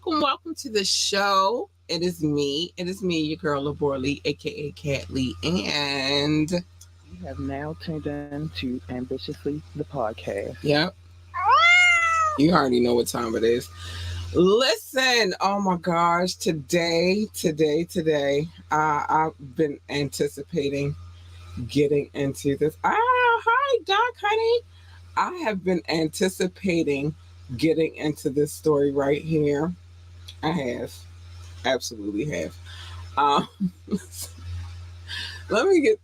Welcome to the show. It is me. Your girl Laborley, aka Cat Lee, and You have now tuned in to Ambitiously the podcast. yep, you already know what time it is. Listen, oh my gosh, today, I've been anticipating getting into this. Hi, Doc, honey. I have been anticipating getting into this story right here. I have, absolutely have. Um, let me get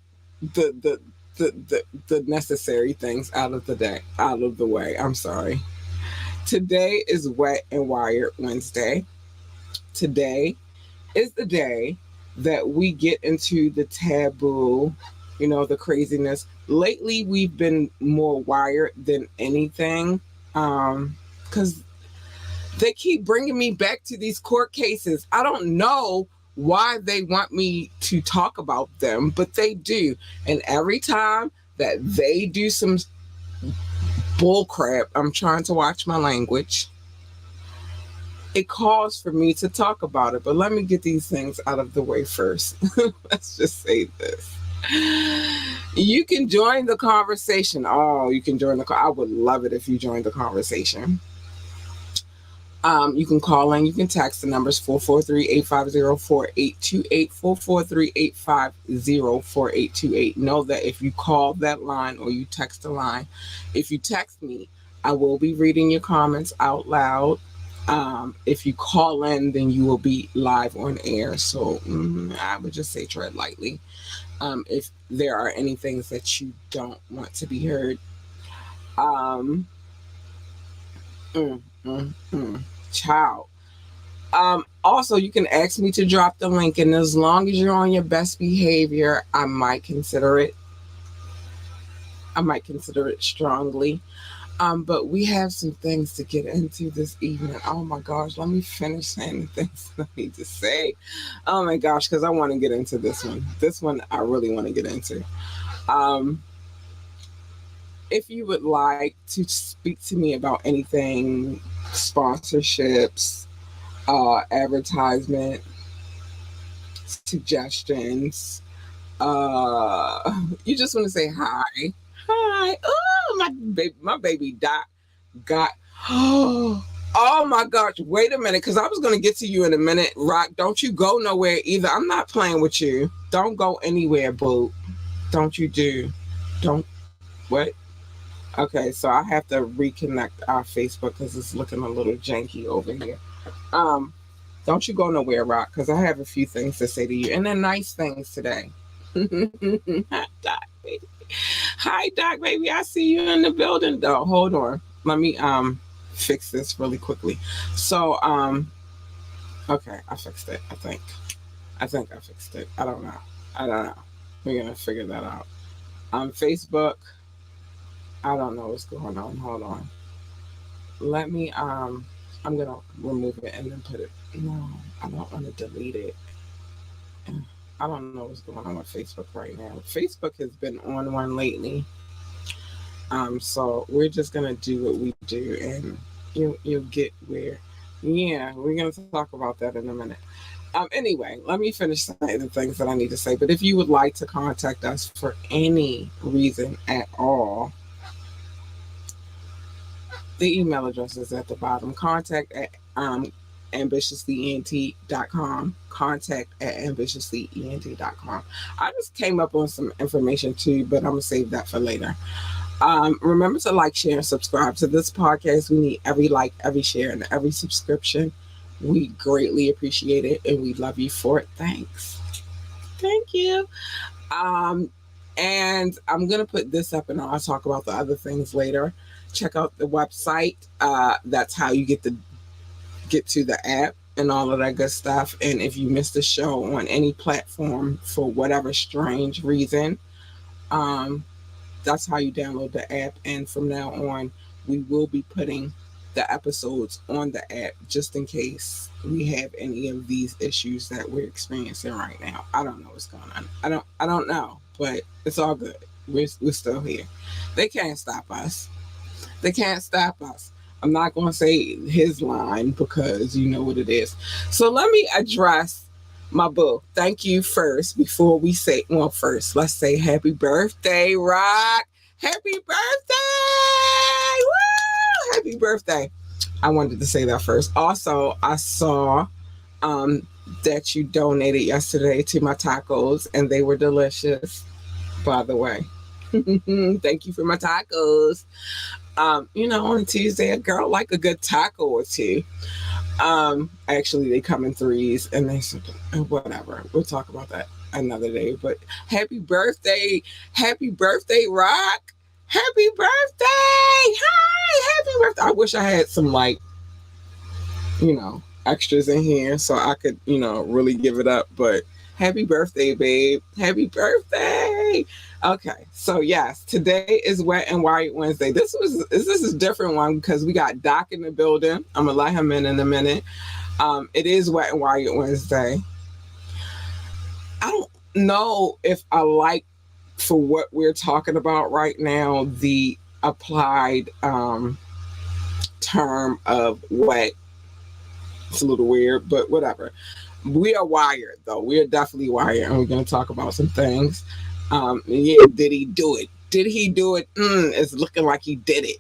the the, the necessary things out of the way. I'm sorry. Today is Wet and Wired Wednesday. Today is the day that we get into the taboo, the craziness. Lately, we've been more wired than anything, because they keep bringing me back to these court cases. I don't know why they want me to talk about them, but they do. And every time that they do some bullcrap, I'm trying to watch my language, it calls for me to talk about it. But let me get these things out of the way first. Let's just say this. You can join the conversation. Oh, you can join I would love it if you joined the conversation. You can call in, you can text. The numbers 443-850-4828, 443-850-4828. Know that if you call that line or you text the line, if you text me, I will be reading your comments out loud. If you call in, then you will be live on air. So I would just say tread lightly. If there are any things that you don't want to be heard. Mm, mm, mm. Child. Also, you can ask me to drop the link, and as long as you're on your best behavior, I might consider it. I might consider it strongly. But we have some things to get into this evening. Oh my gosh, let me finish saying the things that I need to say. Oh my gosh, because I want to get into this one. This one I really want to get into. If you would like to speak to me about anything, sponsorships, advertisement, suggestions, you just want to say hi. Oh, my baby Doc got. Oh my gosh! Wait a minute, because I was gonna get to you in a minute. Rock, don't you go nowhere either. I'm not playing with you. Don't go anywhere, boo. Don't you do? Don't. What? Okay, so I have to reconnect our Facebook because it's looking a little janky over here. Um, don't you go nowhere, Rock, because I have a few things to say to you, and they're nice things today. Hi, Doc, baby. Hi, Doc, baby. I see you in the building, though. Hold on. Let me fix this really quickly. So okay, I fixed it. I think I fixed it. I don't know. We're gonna figure that out. Facebook. I don't know what's going on. Hold on. Let me I'm gonna remove it and then put it. No, I don't want to delete it. I don't know what's going on with Facebook right now. Facebook has been on one lately. So we're just gonna do what we do, and you'll get where. Yeah, we're gonna talk about that in a minute. Anyway, let me finish saying the things that I need to say. But if you would like to contact us for any reason at all, the email address is at the bottom. Contact at ambitiouslyent.com. Contact at ambitiouslyent.com. I just came up on some information too, but I'm going to save that for later. Remember to like, share, and subscribe to this podcast. We need every like, every share, and every subscription. We greatly appreciate it, and we love you for it. Thanks. Thank you. And I'm going to put this up, and I'll talk about the other things later. Check out the website. That's how you get to the app and all of that good stuff. And if you missed the show on any platform for whatever strange reason, that's how you download the app. And from now on, we will be putting the episodes on the app just in case we have any of these issues that we're experiencing right now. I don't know what's going on. I don't know, but it's all good. We're still here. They can't stop us. They can't stop us. I'm not going to say his line because you know what it is. So let me address my boo. Thank you first before we say, well, first, let's say happy birthday, Rock. Happy birthday. Woo! Happy birthday. I wanted to say that first. Also, I saw um, that you donated yesterday to my tacos and they were delicious, by the way. Thank you for my tacos. On Tuesday, a girl like a good taco or two. Actually, they come in threes, and they whatever. We'll talk about that another day. But happy birthday, Rock! Happy birthday! Hi, happy birthday! I wish I had some extras in here so I could really give it up. But happy birthday, babe! Happy birthday! Okay, so yes, today is Wet and Wired Wednesday. This is a different one because we got Doc in the building. I'm gonna let him in a minute. It is Wet and Wired Wednesday. I don't know if I like for what we're talking about right now the applied term of wet. It's a little weird, but whatever. We are wired though. We are definitely wired, and we're gonna talk about some things. Yeah, did he do it? Did he do it? It's looking like he did it.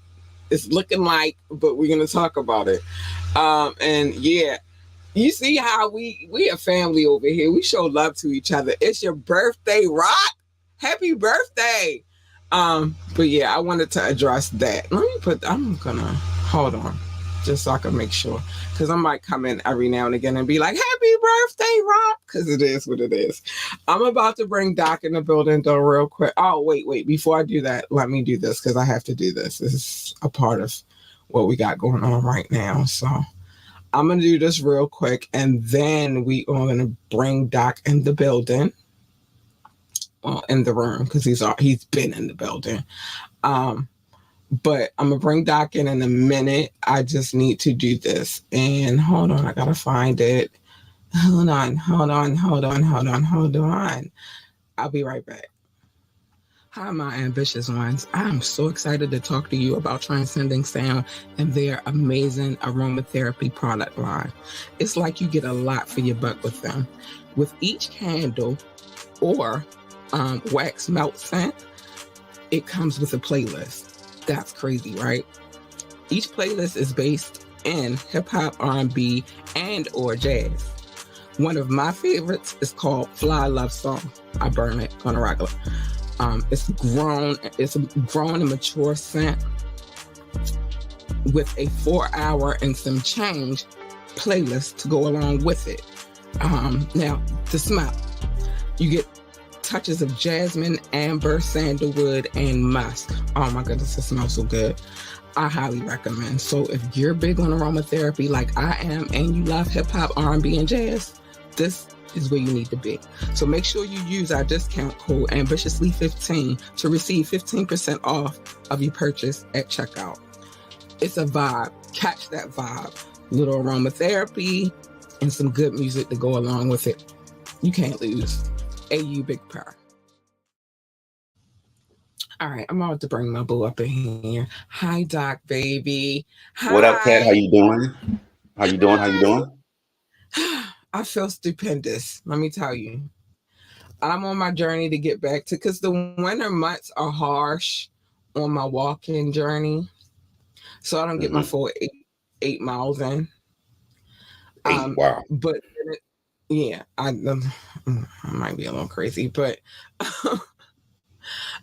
It's looking like, but we're gonna talk about it. And yeah, you see how we a family over here. We show love to each other. It's your birthday, Rock. Happy birthday. But yeah, I wanted to address that. I'm gonna hold on just so I can make sure. Because I might come in every now and again and be like, happy birthday, Rock. Because it is what it is. I'm about to bring Doc in the building though real quick. Oh, wait. Before I do that, let me do this because I have to do this. This is a part of what we got going on right now. So I'm going to do this real quick, and then we are going to bring Doc in the building, well, in the room, because he's been in the building. But I'm going to bring Doc in a minute. I just need to do this. And hold on, I got to find it. Hold on. I'll be right back. Hi, my ambitious ones. I'm so excited to talk to you about Transcending Sound and their amazing aromatherapy product line. It's like you get a lot for your buck with them. With each candle or wax melt scent, it comes with a playlist. That's crazy, right? Each playlist is based in hip hop, R&B, and or jazz. One of my favorites is called Fly Love Song. I burn it on a regular. It's a grown and mature scent with a 4-hour and some change playlist to go along with it. Now, the smell. You get touches of jasmine, amber, sandalwood, and musk. Oh my goodness, it smells so good. I highly recommend. So if you're big on aromatherapy like I am and you love hip hop, R&B, and jazz, this is where you need to be. So make sure you use our discount code ambitiously15 to receive 15% off of your purchase at checkout. It's a vibe. Catch that vibe. Little aromatherapy and some good music to go along with it. You can't lose. AU Big Power. All right, I'm about to bring my boo up in here. Hi, Doc, baby. What up, Kat? How Hi. you doing? How you doing? How you doing? I feel stupendous. Let me tell you. I'm on my journey to get back to, because the winter months are harsh on my walking journey. So I don't get my Mm-hmm. full 8 miles in. 8. Wow. But yeah, I might be a little crazy, but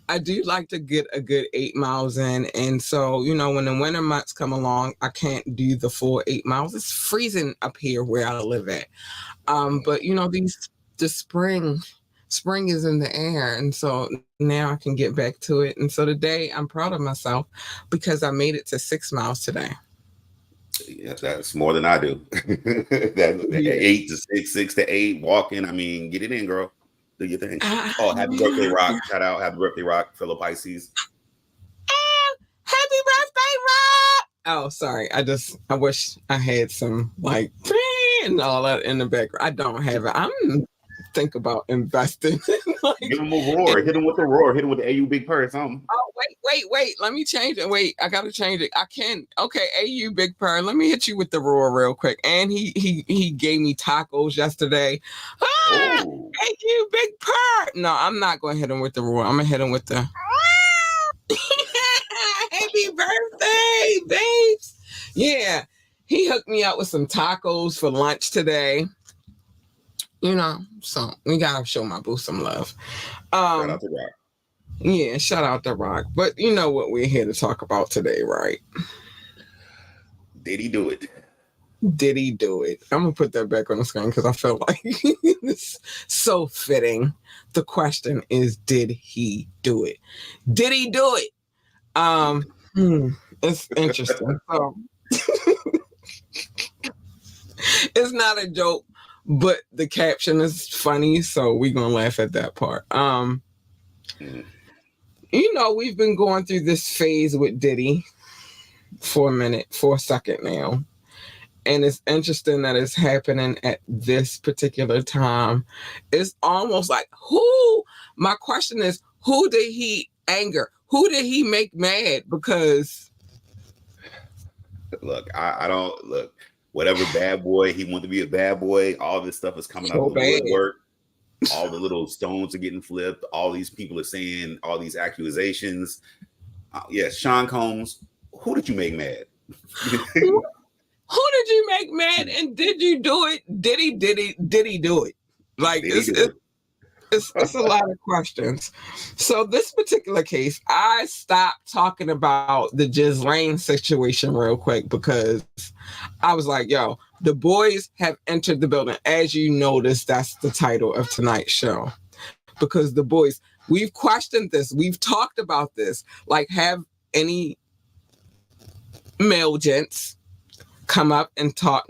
I do like to get a good 8 miles in. And so, when the winter months come along, I can't do the full 8 miles. It's freezing up here where I live at. But the spring is in the air, and so now I can get back to it. And so today I'm proud of myself because I made it to 6 miles today. Yeah, that's more than I do. That Yeah. 8 to 6, 6 to 8, walking. I mean, get it in, girl. Do your thing. Oh, happy birthday, Rock! Shout out, happy birthday, Rock, fellow Pisces. Happy birthday, Rob! Oh, sorry. I wish I had some and all that in the background. I don't have it. I'm think about investing. Give him a roar. Hit him with the roar. Hit him with the AU Big Purse. Oh, wait. Let me change it. Wait, I gotta change it. I can. Okay, AU Big Purr. Let me hit you with the roar real quick. And he gave me tacos yesterday. Ah, Oh, AU Big Purr. No, I'm not gonna hit him with the roar. I'm gonna hit him with the happy birthday, babes. Yeah. He hooked me up with some tacos for lunch today. So we gotta show my boo some love. shout out to Rock. Yeah, shout out to Rock. But you know what we're here to talk about today, right? Did he do it? Did he do it? I'm gonna put that back on the screen because I feel like it's so fitting. The question is, did he do it? Did he do it? It's interesting. So it's not a joke, but the caption is funny, so we're gonna laugh at that part. We've been going through this phase with Diddy for a second now. And it's interesting that it's happening at this particular time. It's almost like my question is, who did he anger? Who did he make mad? Because look, I don't look, whatever bad boy, he wanted to be a bad boy. All this stuff is coming out of the woodwork. All the little stones are getting flipped. All these people are saying all these accusations. Yes, Sean Combs, who did you make mad? Who did you make mad, and did you do it? Did he do it? Like, it's a lot of questions. So this particular case, I stopped talking about the Ghislaine situation real quick because I was like, yo, the boys have entered the building. As you notice, that's the title of tonight's show. Because the boys, we've questioned this. We've talked about this. Like, have any male gents come up and talk,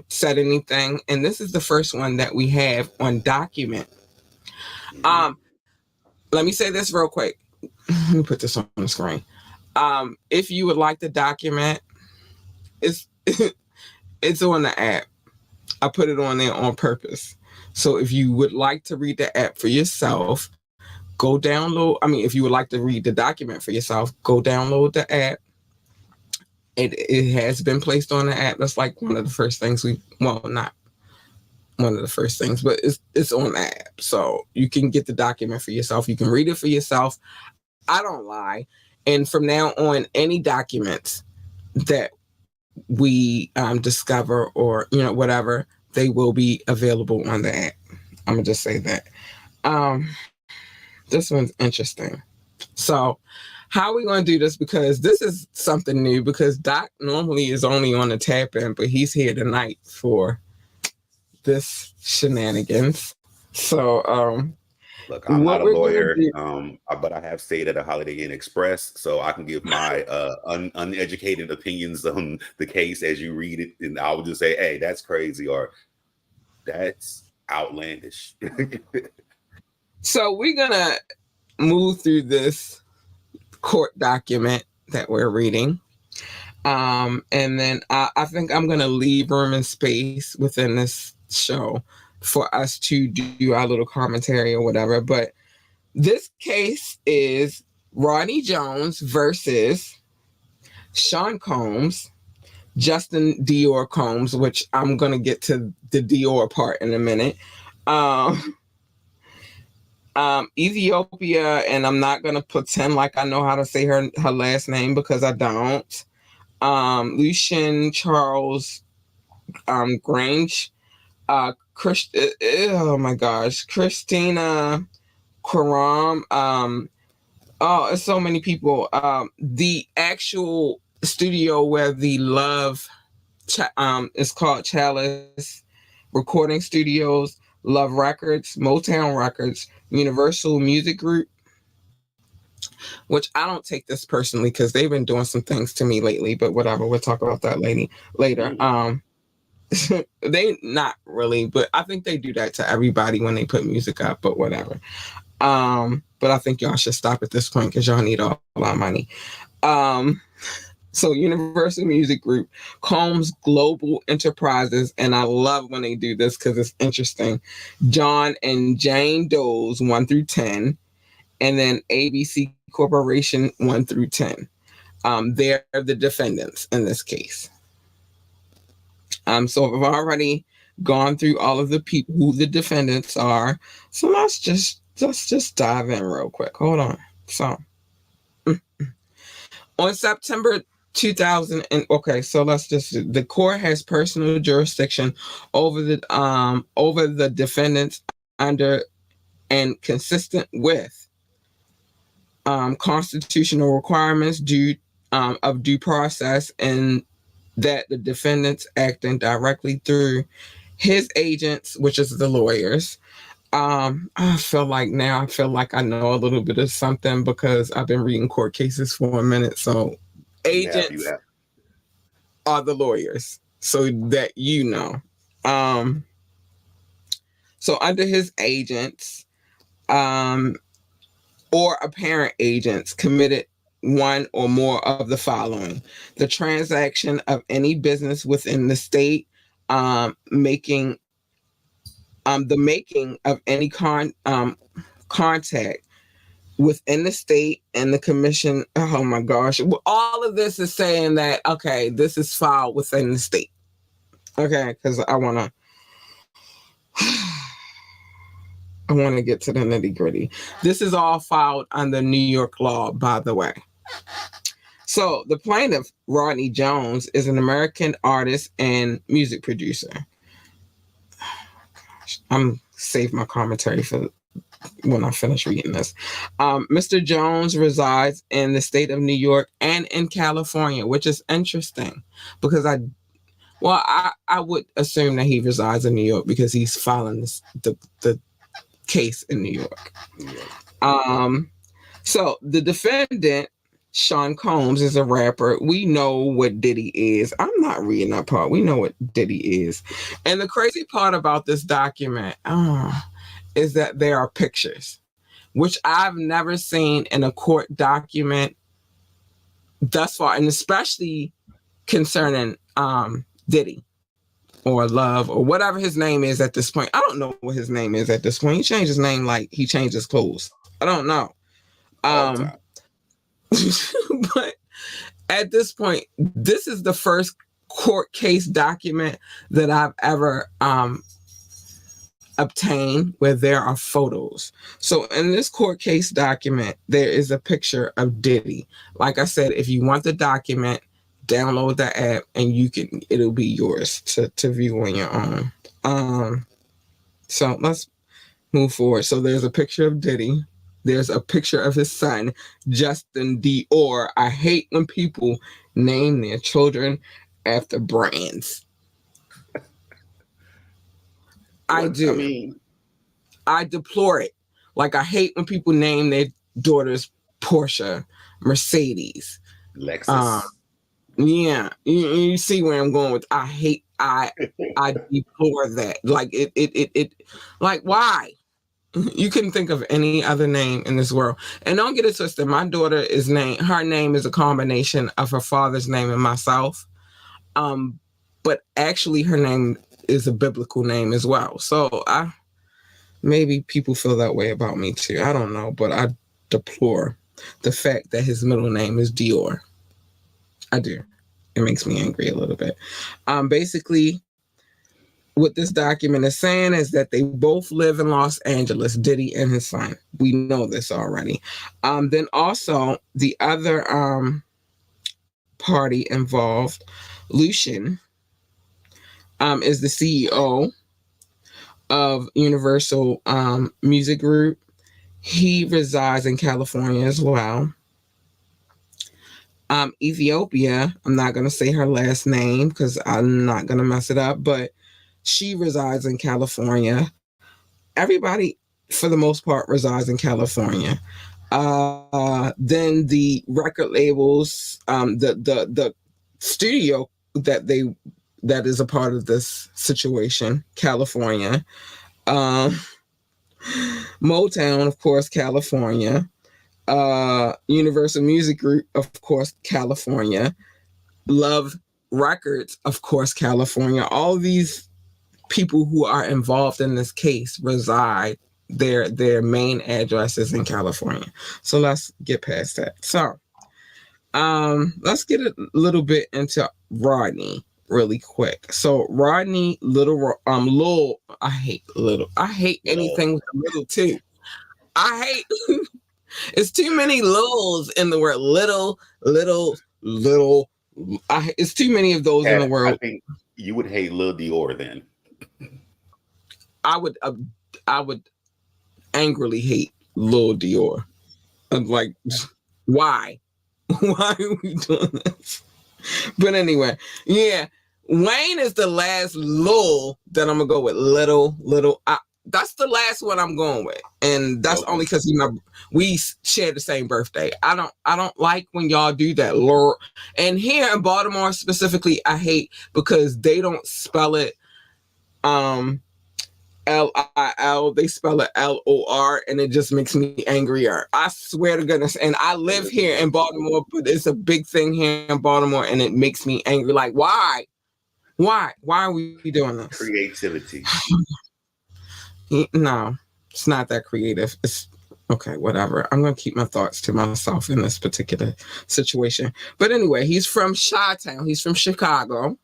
said anything? And this is the first one that we have on document. Let me say this real quick. Let me put this on the screen. If you would like the document, it's it's on the app. I put it on there on purpose. So if you would like to read the app for yourself, go download. If you would like to read the document for yourself, go download the app. It has been placed on the app. That's like one of the first things not one of the first things, but it's on the app. So you can get the document for yourself. You can read it for yourself. I don't lie. And from now on, any documents that we discover or, whatever, they will be available on the app. I'm going to just say that. This one's interesting. So how are we going to do this? Because this is something new, because Doc normally is only on the tap in, but he's here tonight for this shenanigans. So look, I'm not a lawyer, but I have stayed at a Holiday Inn Express, so I can give my uneducated opinions on the case as you read it, and I would just say, hey, that's crazy, or that's outlandish. So we're gonna move through this court document that we're reading. And then I think I'm gonna leave room and space within this show for us to do our little commentary or whatever. But this case is Rodney Jones versus Sean Combs, Justin Dior Combs, which I'm gonna get to the Dior part in a minute. Ethiopia, and I'm not gonna pretend like I know how to say her last name because I don't. Lucien Charles Grange, oh my gosh, Christina Karam. It's so many people. The actual studio where the Love is called Chalice Recording Studios, Love Records, Motown Records, Universal Music Group, which I don't take this personally because they've been doing some things to me lately, but whatever, we'll talk about that later. They not really, but I think they do that to everybody when they put music up, but whatever. But I think y'all should stop at this point because y'all need all our money. So Universal Music Group, Combs Global Enterprises, and I love when they do this because it's interesting. John and Jane Doe's 1 through 10, and then ABC Corporation 1 through 10. They're the defendants in this case. So I've already gone through all of the people who the defendants are. So let's just dive in real quick. Hold on. So on September 2000 and so the court has personal jurisdiction over the defendants under and consistent with constitutional requirements of due process, and that the defendants acting directly through his agents, which is the lawyers. I feel like I know a little bit of something because I've been reading court cases for a minute. So agents are the lawyers, so that you know. So under his agents, or apparent agents, committed one or more of the following: the transaction of any business within the state, making the making of any contact within the state, and the commission. Oh my gosh. All of this is saying that, okay, this is filed within the state. Okay, because I want to get to the nitty gritty. This is all filed under New York law, by the way. So the plaintiff, Rodney Jones, is an American artist and music producer. I'm save my commentary for when I finish reading this. Mr. Jones resides in the state of New York and in California, which is interesting because I would assume that he resides in New York because he's filing the case in New York. So the defendant, Sean Combs, is a rapper. We know what Diddy is. I'm not reading that part. We know what Diddy is. And the crazy part about this document is that there are pictures, which I've never seen in a court document thus far, and especially concerning Diddy or Love or whatever his name is at this point. I don't know what his name is at this point. He changed his name like he changed his clothes. I don't know. But at this point, this is the first court case document that I've ever obtained where there are photos. So in this court case document, there is a picture of Diddy. Like I said, if you want the document, download the app and it'll be yours to view on your own. So let's move forward. So there's a picture of Diddy. There's a picture of his son, Justin Dior. I hate when people name their children after brands. I do. I deplore it. Like, I hate when people name their daughters Porsche, Mercedes, Lexus. Yeah, you see where I'm going with. I deplore that. Like it. Like, why? You couldn't think of any other name in this world. And don't get it twisted. My daughter her name is a combination of her father's name and myself. But actually her name is a biblical name as well. So maybe people feel that way about me too. I don't know, but I deplore the fact that his middle name is Dior. I do. It makes me angry a little bit. Basically, what this document is saying is that they both live in Los Angeles, Diddy and his son. We know this already. Then also the other party involved, Lucian, is the CEO of Universal Music Group. He resides in California as well. Ethiopia, I'm not going to say her last name because I'm not going to mess it up, but she resides in California. Everybody, for the most part, resides in California. Then the record labels, the studio that is a part of this situation, California. Motown, of course, California. Universal Music Group, of course, California. Love Records, of course, California. All these people who are involved in this case reside their main address is in California. So let's get past that. So let's get a little bit into Rodney really quick. So Rodney Lil, I hate little. I hate anything with a little too. I hate it's too many lils in the word little. It's too many of those in the world. I think you would hate Lil Dior then. I would angrily hate Lil Dior. I'm like, why? Why are we doing this? But anyway, yeah, Wayne is the last Lil that I'm gonna go with. Little. That's the last one I'm going with, and that's only because we share the same birthday. I don't like when y'all do that, Lord. And here in Baltimore specifically, I hate because they don't spell it Lil. They spell it LOR, and it just makes me angrier. I swear to goodness. And I live here in Baltimore, but it's a big thing here in Baltimore, and it makes me angry. Like, why? Why are we doing this? Creativity. No, it's not that creative. It's okay, whatever. I'm going to keep my thoughts to myself in this particular situation. But anyway, he's from Chi-Town. He's from Chicago.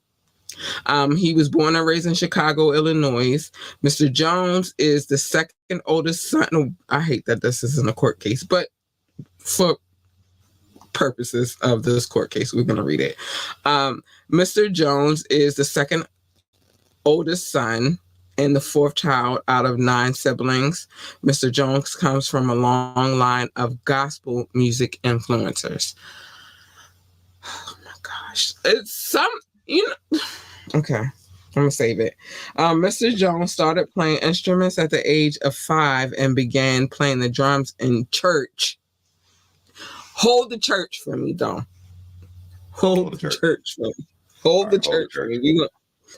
He was born and raised in Chicago, Illinois. Mr. Jones is the second oldest son. I hate that this isn't a court case, but for purposes of this court case, we're going to read it. Mr. Jones is the second oldest son and the fourth child out of 9 siblings. Mr. Jones comes from a long line of gospel music influencers. Oh my gosh. It's some, okay, I'm going to save it. Mr. Jones started playing instruments at the age of 5 and began playing the drums in church. Hold the church for me, though. Hold the church for me. Hold the church for me.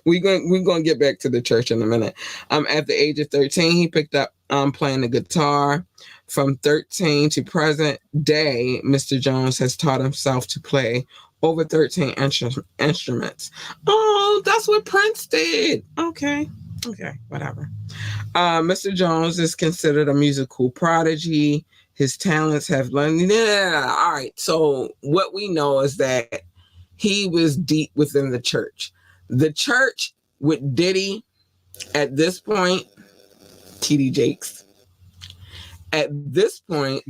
We're gonna get back to the church in a minute. At the age of 13, he picked up playing the guitar. From 13 to present day, Mr. Jones has taught himself to play over 13 instruments. Oh, that's what Prince did. Okay, whatever. Mr. Jones is considered a musical prodigy. His talents have learned. Yeah, all right. So what we know is that he was deep within the church. The church with Diddy at this point, TD Jakes, at this point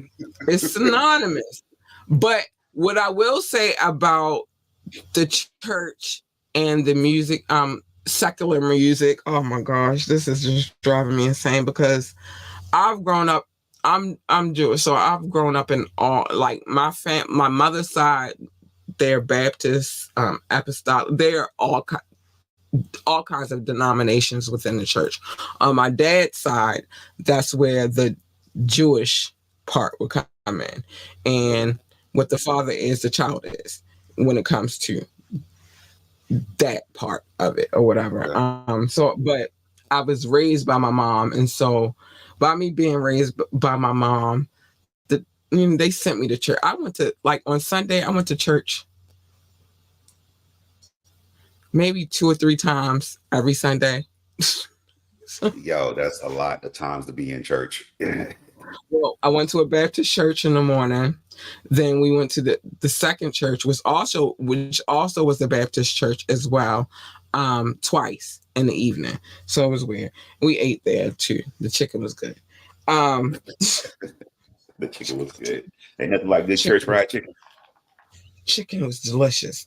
is synonymous. But what I will say about the church and the music, secular music, oh my gosh, this is just driving me insane because I've grown up, I'm Jewish, so I've grown up in all, like my mother's side, they're Baptist, apostolic, they're all kinds of denominations within the church. On my dad's side, that's where the Jewish part would come in. And what the father is, the child is when it comes to that part of it or whatever. But I was raised by my mom. And so by me being raised by my mom, they sent me to church. I went to, like on Sunday, I went to church maybe 2 or 3 times every Sunday. Yo, that's a lot of times to be in church. Well, I went to a Baptist church in the morning. Then we went to the second church, which also was the Baptist church as well, twice in the evening. So it was weird. We ate there too. The chicken was good. The chicken was good. Ain't nothing like this church fried chicken. Chicken was delicious.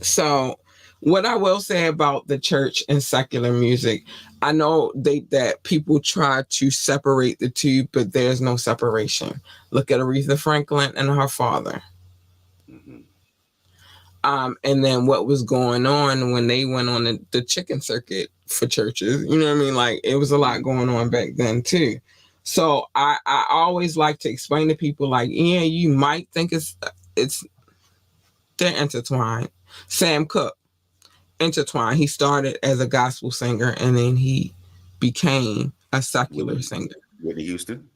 So what I will say about the church and secular music, I know that people try to separate the two, but there's no separation. Look at Aretha Franklin and her father. Mm-hmm. And then what was going on when they went on the chicken circuit for churches, you know what I mean? Like it was a lot going on back then too. So I always like to explain to people like, yeah, you might think they're intertwined. Sam Cooke, intertwined. He started as a gospel singer and then he became a secular singer. Whitney Houston.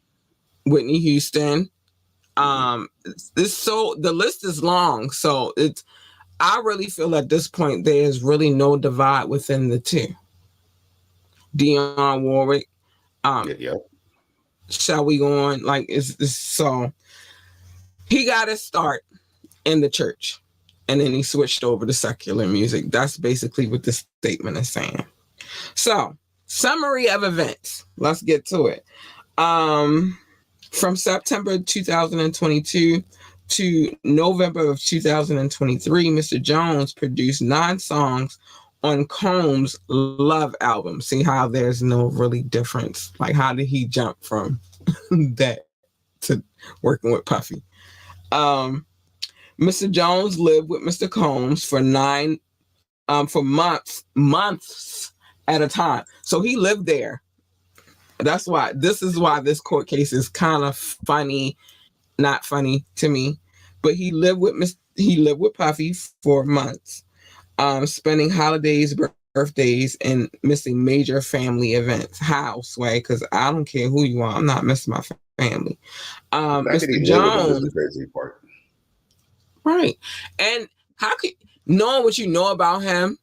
The list is long. So I really feel at this point there's really no divide within the two. Dionne Warwick, Yeah. Shall we go on? Like, so he got his start in the church, and then he switched over to secular music. That's basically what this statement is saying. So, summary of events. Let's get to it. From September 2022 to November of 2023, Mr. Jones produced 9 songs on Combs' Love album. See how there's no really difference. Like, how did he jump from that to working with Puffy? Mr. Jones lived with Mr. Combs for months at a time. So he lived there. This is why this court case is kind of funny, not funny to me. But he lived with Puffy for months, spending holidays, birthdays, and missing major family events. How, Sway? Because I don't care who you are, I'm not missing my family. Mr. Jones, the crazy part. Right. And how could, knowing what you know about him,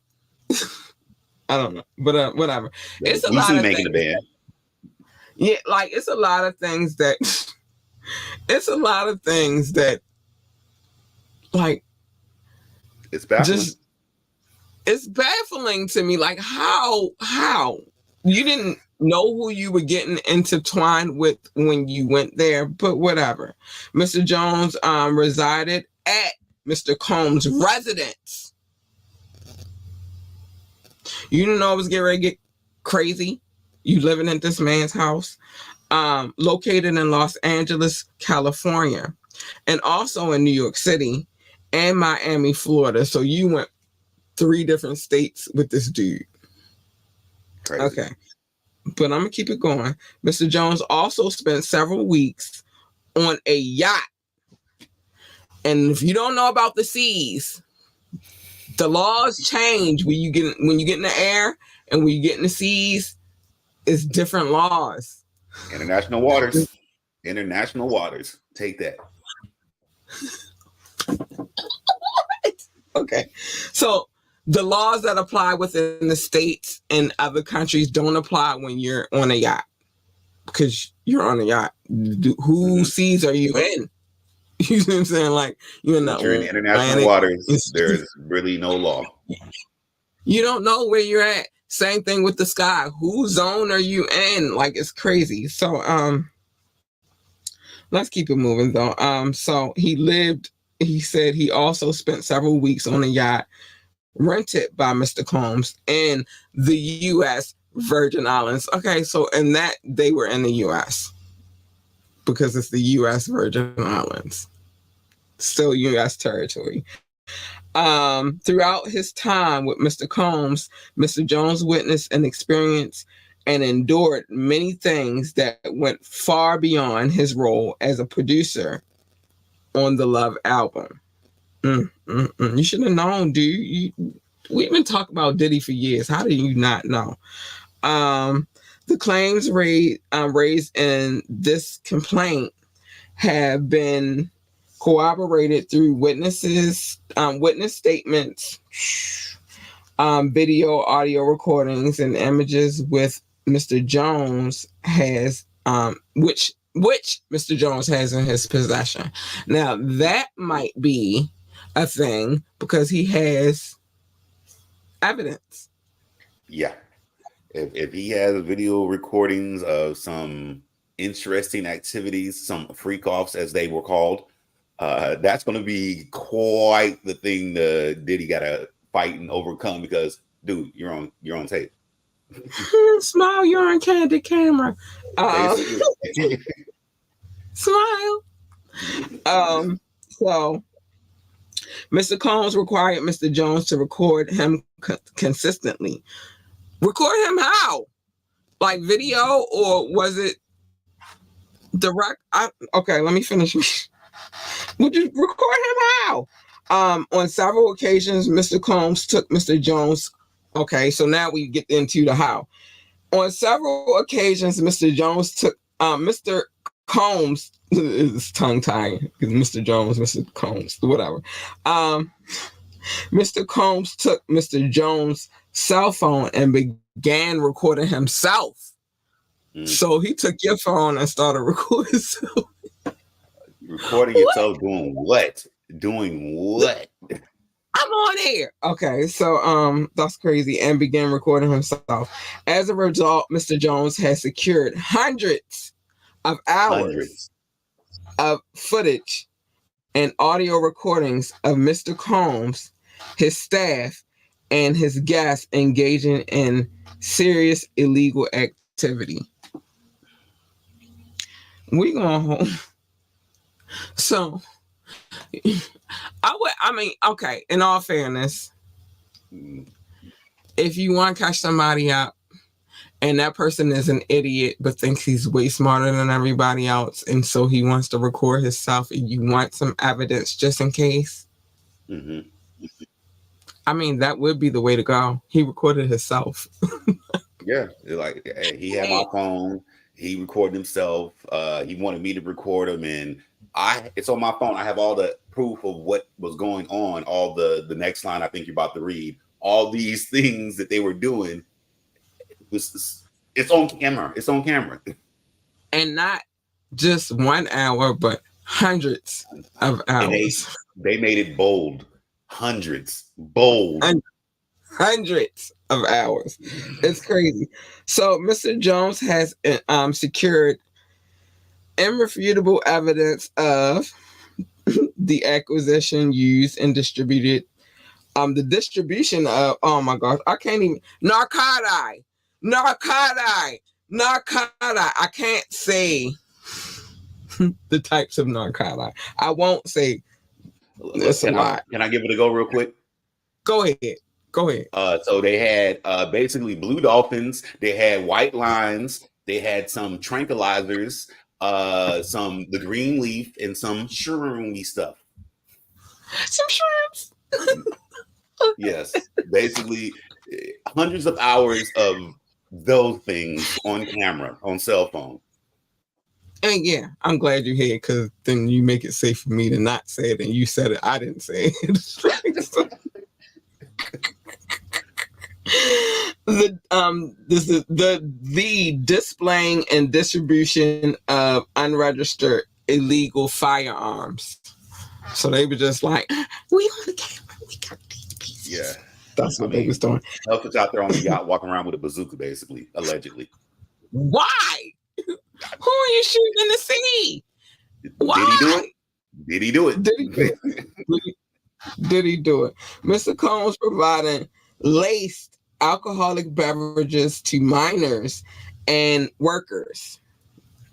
I don't know, but whatever. Yeah, it's a lot of making things. The band. Yeah, like it's a lot of things that like it's baffling. It's baffling to me. Like how you didn't know who you were getting intertwined with when you went there, but whatever. Mr. Jones resided at Mr. Combs' residence. You didn't know it was getting ready to get crazy. You living in this man's house, located in Los Angeles, California, and also in New York City and Miami, Florida. So you went 3 different states with this dude. Crazy. Okay. But I'm going to keep it going. Mr. Jones also spent several weeks on a yacht. And if you don't know about the seas, the laws change when you get in the air and when you get in the seas. It's different laws. International waters. Take that. Okay. So the laws that apply within the states and other countries don't apply when you're on a yacht, because you're on a yacht. Who seas are you in? You know what I'm saying? Like you're in international waters. There's really no law. You don't know where you're at. Same thing with the sky. Whose zone are you in? Like it's crazy. So let's keep it moving though. So he said he also spent several weeks on a yacht rented by Mr. Combs in the U.S. Virgin Islands. Okay, so and that they were in the U.S. because it's the U.S. Virgin Islands, still U.S. territory. Throughout his time with Mr. Combs, Mr. Jones witnessed and experienced and endured many things that went far beyond his role as a producer on the Love album. You should have known, dude. We've been talking about Diddy for years. How do you not know? The claims raised in this complaint have been corroborated through witness statements, video, audio recordings, and images with Mr. Jones has, which Mr. Jones has in his possession. Now that might be a thing because he has evidence. Yeah. If he has video recordings of some interesting activities, some freak-offs as they were called, that's going to be quite the thing Diddy got to fight and overcome because, dude, you're on tape. Smile, you're on candid camera. Smile. So Mr. Combs required Mr. Jones to record him consistently. Record him how? Like video, or was it direct? Okay, let me finish. Would you record him how? On several occasions, Mr. Combs took Mr. Jones. Okay, so now we get into the how. On several occasions, Mr. Jones took Mr. Combs. It's tongue tying because Mr. Jones, Mr. Combs, whatever. Mr. Combs took Mr. Jones' cell phone and began recording himself So he took your phone and started recording. Recording yourself doing what? Doing what? I'm on here. Okay, so that's crazy. And began recording himself. As a result, Mr. Jones has secured hundreds of hours of footage and audio recordings of Mr. Combs, his staff, and his guests engaging in serious illegal activity. We going home. So okay, in all fairness, if you want to catch somebody up and that person is an idiot but thinks he's way smarter than everybody else, and so he wants to record himself and you want some evidence just in case, I mean, that would be the way to go. He recorded himself. Yeah, like he had my phone. He recorded himself. He wanted me to record him, and it's on my phone. I have all the proof of what was going on. All the next line I think you're about to read. All these things that they were doing. It's on camera. It's on camera. And not just 1 hour, but hundreds of hours. And they made it bold. Hundreds. Bold. Hundreds of hours. It's crazy. So Mr. Jones has secured irrefutable evidence of the acquisition, used, and distributed. The distribution of, oh my gosh, I can't even, narcotic. I can't say the types of narcotic. I won't say. Can I give it a go real quick? Go ahead. So they had basically blue dolphins. They had white lines. They had some tranquilizers, the green leaf, and some shroomy stuff. Some shrooms. Yes, basically hundreds of hours of those things on camera, on cell phone. And yeah, I'm glad you're here because then you make it safe for me to not say it, and you said it. I didn't say it. This is the displaying and distribution of unregistered illegal firearms. So they were just like, we on the camera, we got these pieces. Yeah, that's what they was doing. Elvis out there on the yacht walking around with a bazooka, basically, allegedly. Why? Who are you shooting in the sea? Why? Did he do it? Did he do it? Mr. Combs providing laced alcoholic beverages to minors and workers.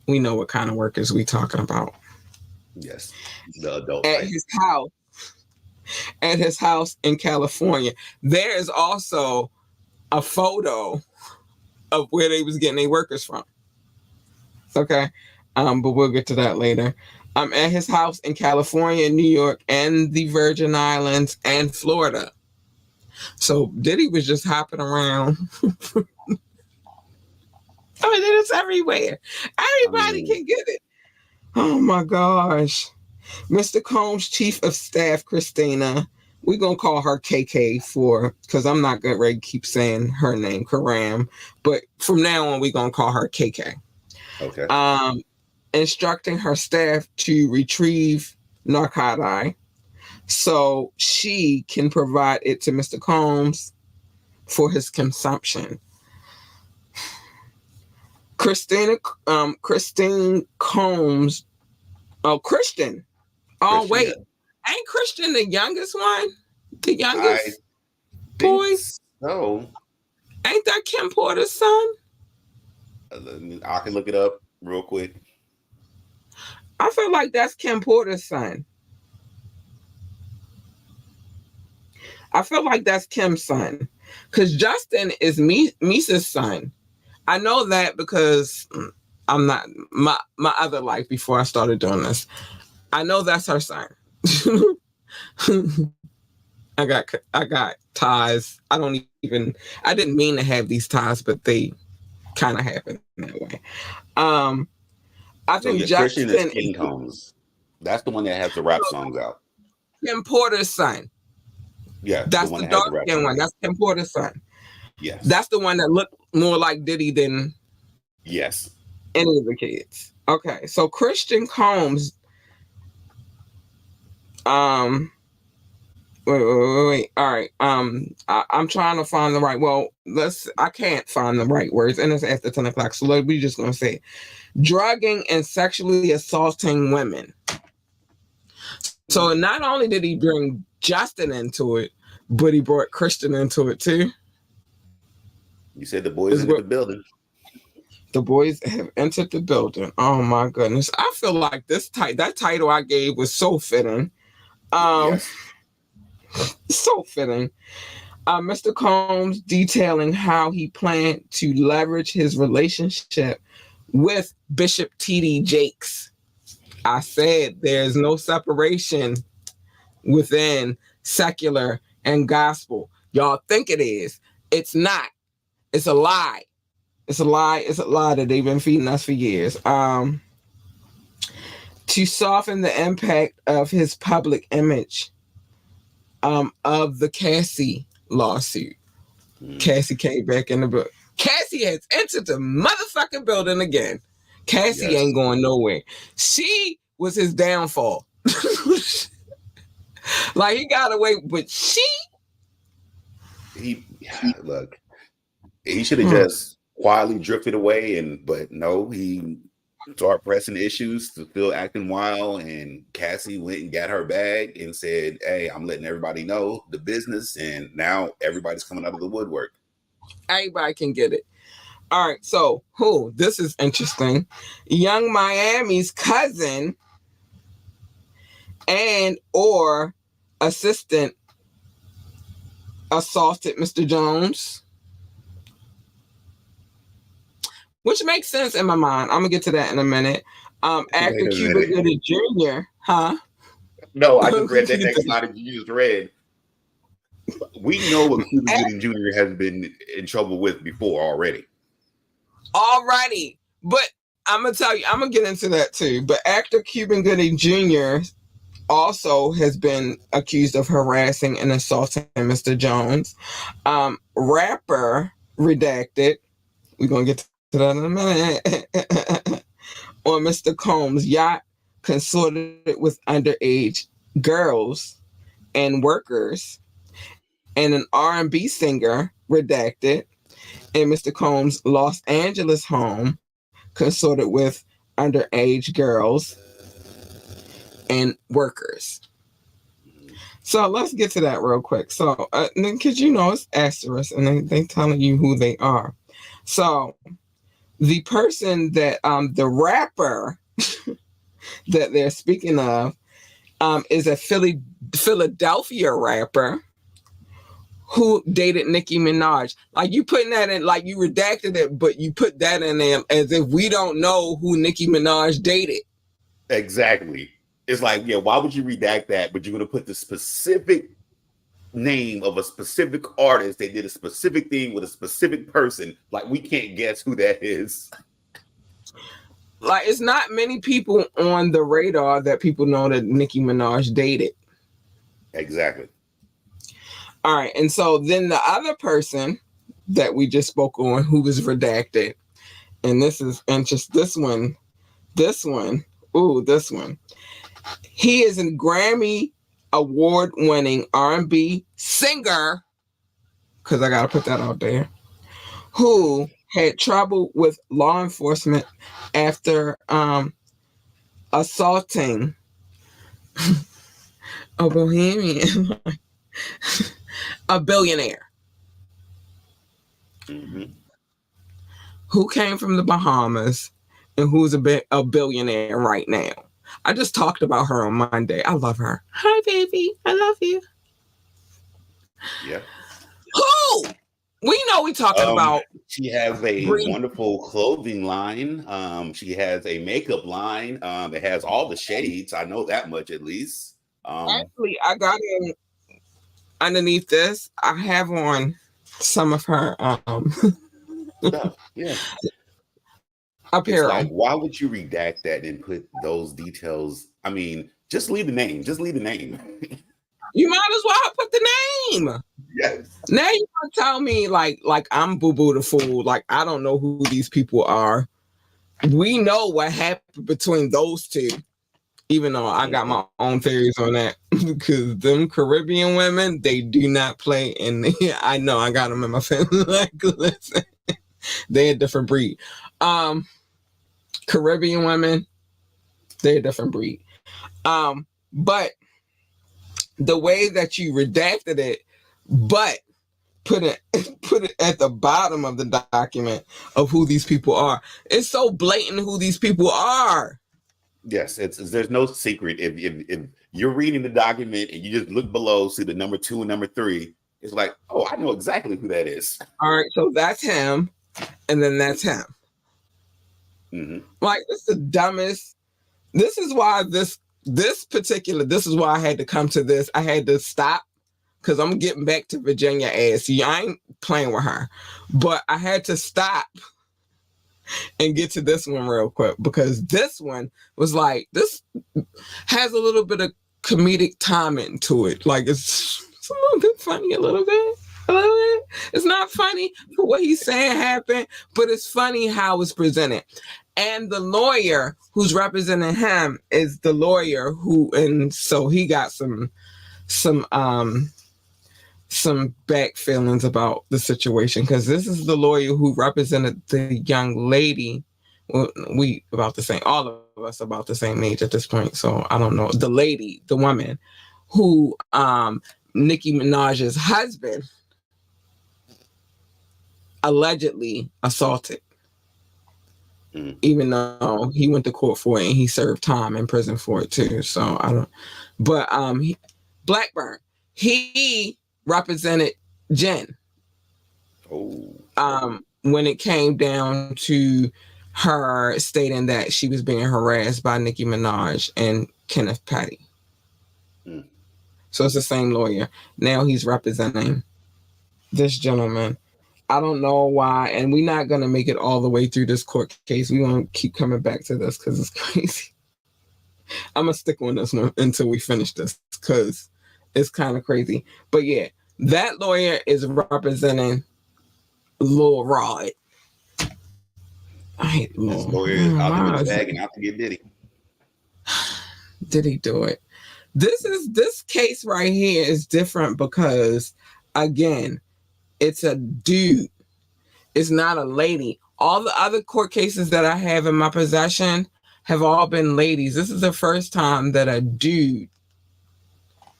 We know what kind of workers we talking about. Yes, the adult. At his house in California. There is also a photo of where they was getting their workers from. Okay, but we'll get to that later. At his house in California, New York, and the Virgin Islands and Florida. So Diddy was just hopping around. It's everywhere. Everybody can get it. Oh my gosh. Mr. Combs' chief of staff, Christina, we're going to call her KK because I'm not going to keep saying her name, Karam. But from now on, we're going to call her KK. Okay. Instructing her staff to retrieve narcotic so she can provide it to Mr. Combs for his consumption. Christine Combs. Oh, Christian. Oh, Christian, wait. Yeah. Ain't Christian the youngest one? The youngest boy? No. Ain't that Kim Porter's son? I can look it up real quick. I feel like that's Kim Porter's son. I feel like that's Kim's son. Because Justin is Misa's son. I know that because I'm not my other life before I started doing this. I know that's her son. I got ties. I didn't mean to have these ties, but they kind of happen that way. I think Justin is King Combs. That's the one that has the rap songs out. Kim Porter's son. Yeah, that's the dark skin one. That's Kim Porter's son. Yes, that's the one that looked more like Diddy than Yes. Any of the kids. Okay, so Christian Combs. Wait. All right. I'm trying to find the right. Well, I can't find the right words, and it's after 10 o'clock. So we're just gonna say drugging and sexually assaulting women. So not only did he bring Justin into it, but he brought Christian into it too. You said the boys into the building. The boys have entered the building. Oh my goodness! I feel like that title I gave was so fitting. Yes. So fitting. Mr. Combs detailing how he planned to leverage his relationship with Bishop T.D. Jakes. I said there's no separation within secular and gospel. Y'all think it is. It's not. It's a lie. It's a lie. It's a lie that they've been feeding us for years. To soften the impact of his public image of the Cassie lawsuit. Cassie came back in the book. Cassie has entered the motherfucking building again. Cassie ain't going nowhere. She was his downfall. Like he got away, but he should have just quietly drifted away, but no, he started pressing issues, still acting wild, and Cassie went and got her bag and said, "Hey, I'm letting everybody know the business," and now everybody's coming out of the woodwork. Everybody can get it. All right, so this is interesting. Young Miami's cousin and or assistant assaulted Mr. Jones, which makes sense in my mind. I'm gonna get to that in a minute. Actor Cuba Gooding Jr., huh? No, I just read that next line that you just read. We know what Cuba Gooding Jr. has been in trouble with before already. But I'm gonna tell you, I'm gonna get into that too. But actor Cuba Gooding Jr. also has been accused of harassing and assaulting Mr. Jones. Rapper Redacted, we're gonna get to that in a minute, on Mr. Combs' yacht consorted with underage girls and workers, and an R&B singer, Redacted, in Mr. Combs' Los Angeles home consorted with underage girls and workers. So let's get to that real quick. So, because it's asterisk and they telling you who they are. So, the person that the rapper that they're speaking of is a Philadelphia rapper who dated Nicki Minaj. Like you putting that in, like you redacted it, but you put that in there as if we don't know who Nicki Minaj dated. Exactly. It's like, yeah, why would you redact that? But you're going to put the specific name of a specific artist. They did a specific thing with a specific person. Like we can't guess who that is. Like it's not many people on the radar that people know that Nicki Minaj dated. Exactly. All right. And so then the other person that we just spoke on who was redacted, and this is interesting. This one. He is a Grammy award-winning R&B singer, because I got to put that out there, who had trouble with law enforcement after assaulting a bohemian, a billionaire who came from the Bahamas and who's a billionaire right now. I just talked about her on Monday. I love her. Hi, baby. I love you. Yeah. Who? We know we talking about. She has a wonderful clothing line. She has a makeup line. It has all the shades. I know that much at least. Actually, I got in underneath this. I have on some of her stuff. Yeah. Apparel. It's like, why would you redact that and put those details? I mean, just leave the name. Just leave the name. You might as well put the name. Yes. Now you want to tell me like I'm Boo Boo the fool. Like I don't know who these people are. we know what happened between those two. Even though I got my own theories on that, because them Caribbean women, they do not play. And I know I got them in my family. Like, listen, they're a different breed. Caribbean women, they're a different breed. But the way that you redacted it, but put it at the bottom of the document of who these people are. It's so blatant who these people are. Yes, there's no secret. If you're reading the document and you just look below, see the number 2 and number 3, it's like, oh, I know exactly who that is. All right, so that's him, and then that's him. Mm-hmm. Like, it's the dumbest. This is why this is why I had to come to this. I had to stop because I'm getting back to Virginia ass. See, I ain't playing with her, but I had to stop and get to this one real quick because this one was like, this has a little bit of comedic timing to it. Like, it's a little bit funny, a little bit. It's not funny for what he's saying happened, but it's funny how it's presented. And the lawyer who's representing him is the lawyer who, and so he got some back feelings about the situation because this is the lawyer who represented the young lady. Well, we about the same, all of us about the same age at this point. So I don't know. The lady, the woman who Nicki Minaj's husband allegedly assaulted. Even though he went to court for it and he served time in prison for it too. So I don't, but Blackburn, he represented Jen. When it came down to her stating that she was being harassed by Nicki Minaj and Kenneth Petty. So it's the same lawyer. Now he's representing this gentleman. I don't know why, and we're not going to make it all the way through this court case. We're going to keep coming back to this because it's crazy. I'm going to stick on this one until we finish this because it's kind of crazy. But yeah, that lawyer is representing Lil Rod. I hate Lil. This lawyer is out in the bag and out to get Diddy. Did he do it? This case right here is different because, again, it's a dude. It's not a lady. All the other court cases that I have in my possession have all been ladies. This is the first time that a dude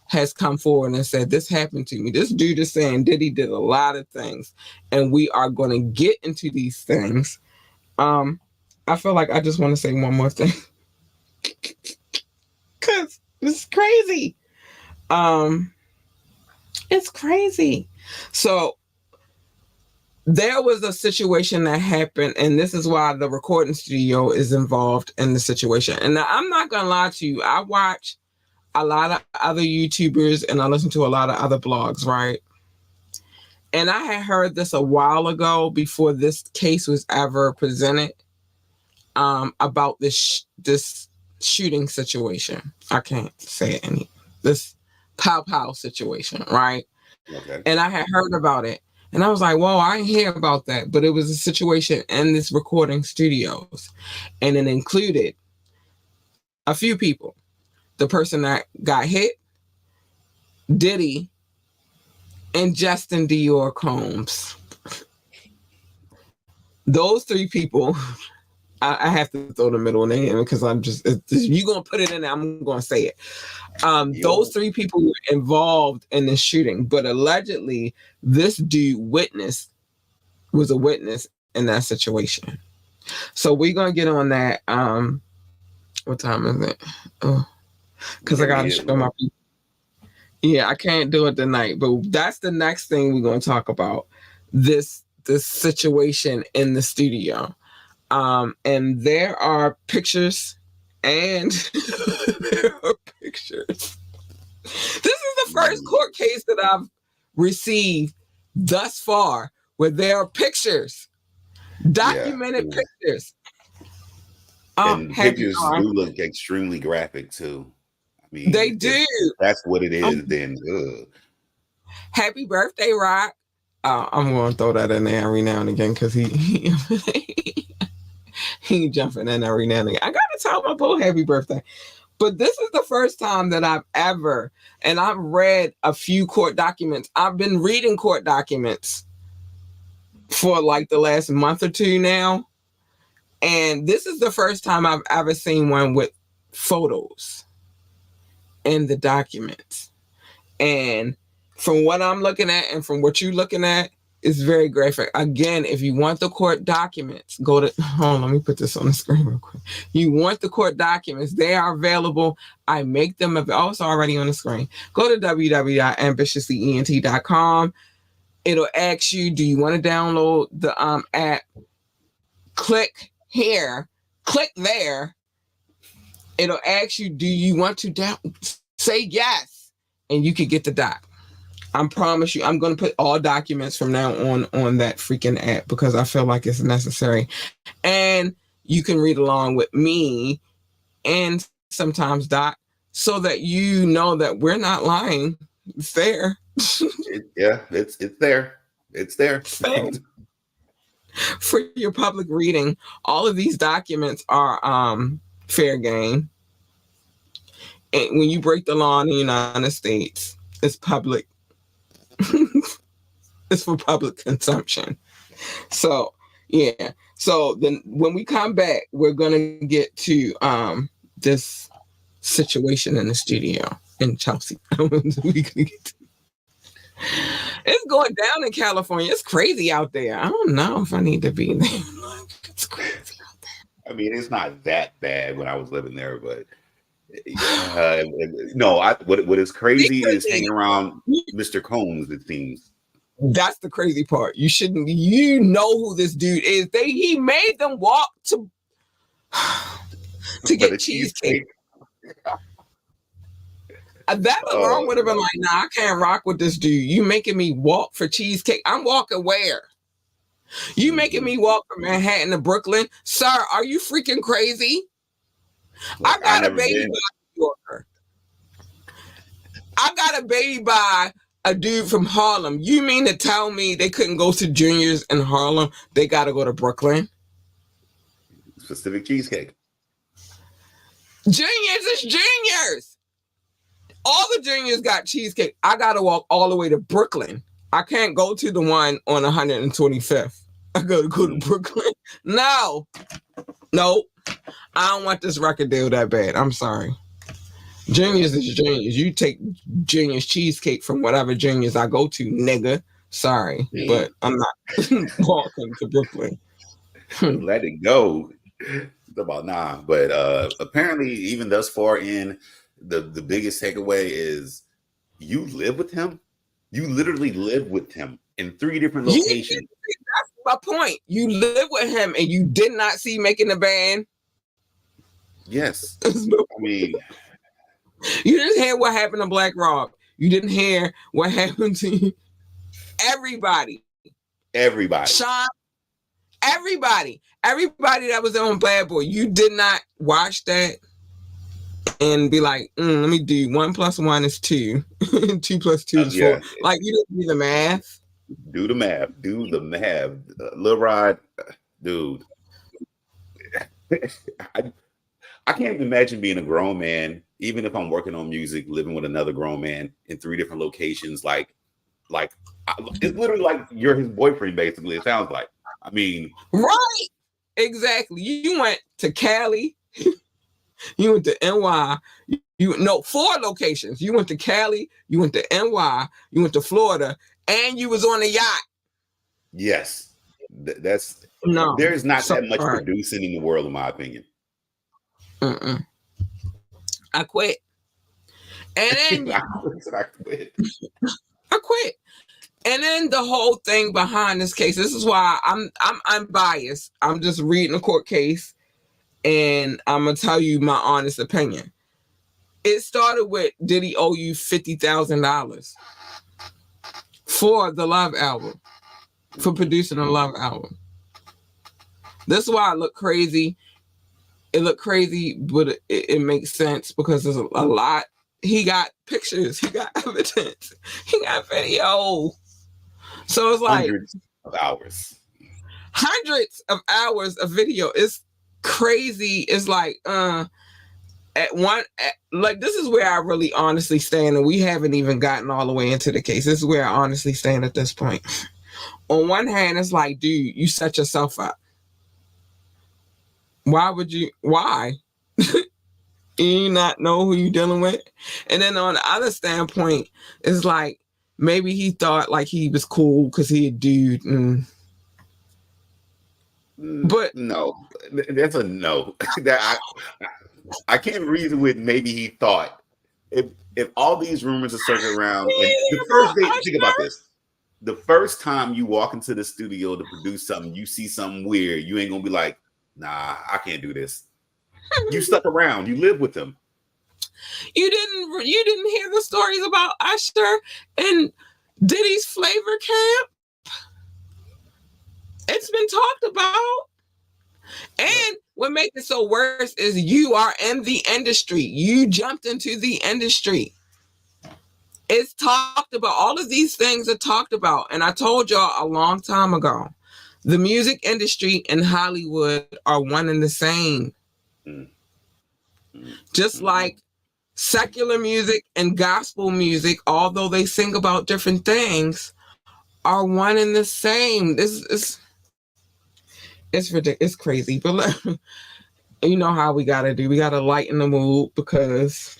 has come forward and said, this happened to me. This dude is saying Diddy did a lot of things, and we are going to get into these things. I feel like I just want to say one more thing. Because it's crazy. It's crazy. So there was a situation that happened, and this is why the recording studio is involved in the situation. And now, I'm not going to lie to you. I watch a lot of other YouTubers and I listen to a lot of other blogs, right? And I had heard this a while ago before this case was ever presented about this shooting situation. I can't say it this pow situation, right? Okay. And I had heard about it. And I was like, whoa, I didn't hear about that. But it was a situation in this recording studios. And it included a few people. The person that got hit, Diddy, and Justin Dior Combs. Those three people, I have to throw the middle name because I'm just, you're going to put it in there, I'm going to say it. Those three people were involved in the shooting, but allegedly this dude was a witness in that situation. So we're going to get on that. What time is it? Because I got to show my people. Yeah, I can't do it tonight, but that's the next thing we're going to talk about. This situation in the studio. And there are pictures and there are pictures. This is the first court case that I've received thus far where there are pictures, documented pictures. And pictures do look extremely graphic too. I mean, they do. That's what it is. Then, happy birthday, Rock. I'm going to throw that in there every now and again because he He jumping in every now and again. I gotta tell my boy happy birthday. But this is the first time that I've ever, and I've read a few court documents. I've been reading court documents for like the last month or two now. And this is the first time I've ever seen one with photos in the documents. And from what I'm looking at and from what you're looking at, it's very graphic. Again, if you want the court documents, go to, hold on, let me put this on the screen real quick. You want the court documents, they are available. I make them available. Oh, it's already on the screen. Go to www.ambitiouslyent.com. It'll ask you, do you want to download the app? Click here, click there. It'll ask you, do you want to say yes, and you could get the doc. I promise you, I'm going to put all documents from now on that freaking app because I feel like it's necessary. And you can read along with me and sometimes Doc so that you know that we're not lying. It's there. It's there. It's there. For your public reading, all of these documents are fair game. And when you break the law in the United States, it's public. It's for public consumption. So yeah. So then when we come back, we're gonna get to this situation in the studio in Chelsea. It's going down in California. It's crazy out there. I don't know if I need to be there. It's crazy out there. I mean, it's not that bad when I was living there, but no, what is crazy is hanging around Mr. Combs, it seems. That's the crazy part. You know who this dude is. He made them walk to get cheesecake. That alone would have been like, nah, I can't rock with this dude. You making me walk for cheesecake. I'm walking where? You making me walk from Manhattan to Brooklyn? Sir, are you freaking crazy? I got a baby by New Yorker. I got a baby by a dude from Harlem. You mean to tell me they couldn't go to Junior's in Harlem? They got to go to Brooklyn? Specific cheesecake. Junior's is Junior's. All the Juniors got cheesecake. I got to walk all the way to Brooklyn. I can't go to the one on 125th. I got to go to Brooklyn. No. I don't want this record deal that bad. I'm sorry. Juniors is Juniors. You take Junior's cheesecake from whatever Juniors I go to, nigga. Sorry, but I'm not walking to Brooklyn. Let it go. It's about nah. But apparently, even thus far in, the biggest takeaway is you live with him. You literally live with him in 3 different locations. That's my point. You live with him and you did not see Making the Band. Yes. I mean, you didn't hear what happened to Black Rob. You didn't hear what happened to everybody. Sean, everybody that was on Bad Boy. You did not watch that and be like, let me do 1 + 1 is 2. 2 + 2 is 4. Like, you didn't do the math. Do the math. Lil Rod, dude. I can't imagine being a grown man, even if I'm working on music, living with another grown man in 3 different locations. Like it's literally like you're his boyfriend, basically. It sounds like. I mean, right? Exactly. You went to Cali. You went to NY. 4 locations. You went to Cali. You went to NY. You went to Florida, and you was on a yacht. Yes, that's no. There is not that much producing in the world, in my opinion. I quit. And then I quit. I quit. And then the whole thing behind this case. This is why I'm biased. I'm just reading a court case, and I'm gonna tell you my honest opinion. It started with, did he owe you $50,000 for the Love album, for producing a Love album? This is why it looked crazy. It looked crazy, but it makes sense because there's a lot. He got pictures. He got evidence. He got video. So it's like hundreds of hours of video. It's crazy is like like this is where I really honestly stand, and we haven't even gotten all the way into the case. This is where I honestly stand at this point. On one hand, it's like, dude, you set yourself up. Why would you? Why? You not know who you're dealing with? And then on the other standpoint, it's like maybe he thought like he was cool because he a dude. But no, that's a no. That I can't reason with. Maybe he thought if all these rumors are circling around, and the first day, think about this. The first time you walk into the studio to produce something, you see something weird. You ain't gonna be like, nah, I can't do this. You stuck around. You live with them. You didn't hear the stories about Usher and Diddy's Flavor Camp? It's been talked about. And what makes it so worse is you are in the industry. You jumped into the industry. It's talked about. All of these things are talked about. And I told y'all a long time ago, the music industry and Hollywood are one and the same. Just like secular music and gospel music, although they sing about different things, are one and the same. It's ridiculous. It's crazy. But you know how we got to do. We got to lighten the mood because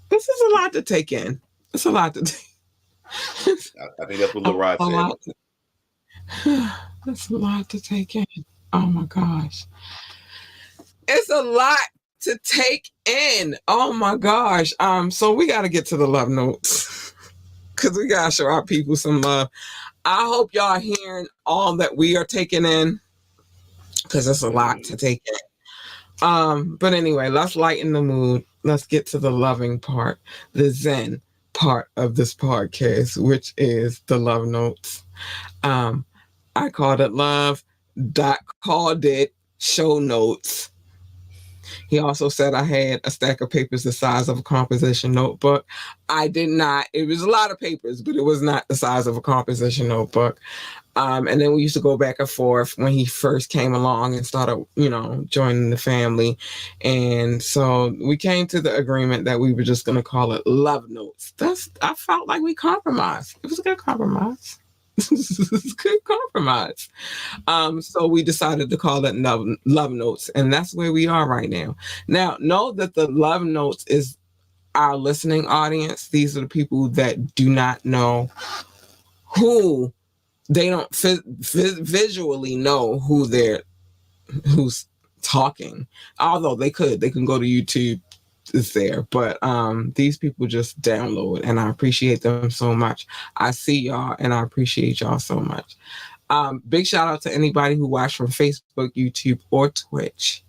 this is a lot to take in. It's a lot to take. I think that's what LaRod said. That's a lot to take in. Oh my gosh. It's a lot to take in. Oh my gosh. So we got to get to the love notes because we got to show our people some love. I hope y'all are hearing all that we are taking in because it's a lot to take in. But anyway, let's lighten the mood. Let's get to the loving part, the Zen part of this podcast, which is the love notes. I called it love. Doc called it show notes. He also said I had a stack of papers the size of a composition notebook. I did not. It was a lot of papers, but it was not the size of a composition notebook. And then we used to go back and forth when he first came along and started, joining the family. And so we came to the agreement that we were just going to call it love notes. I felt like we compromised. It was a good compromise. Good compromise. So we decided to call it love notes, and that's where we are right now. Now, know that the love notes is our listening audience. These are the people that do not know who they don't visually know who's talking, although they can go to YouTube. Is there, but these people just download, and I appreciate them so much. I see y'all and I appreciate y'all so much. Big shout out to anybody who watched from Facebook, YouTube, or Twitch.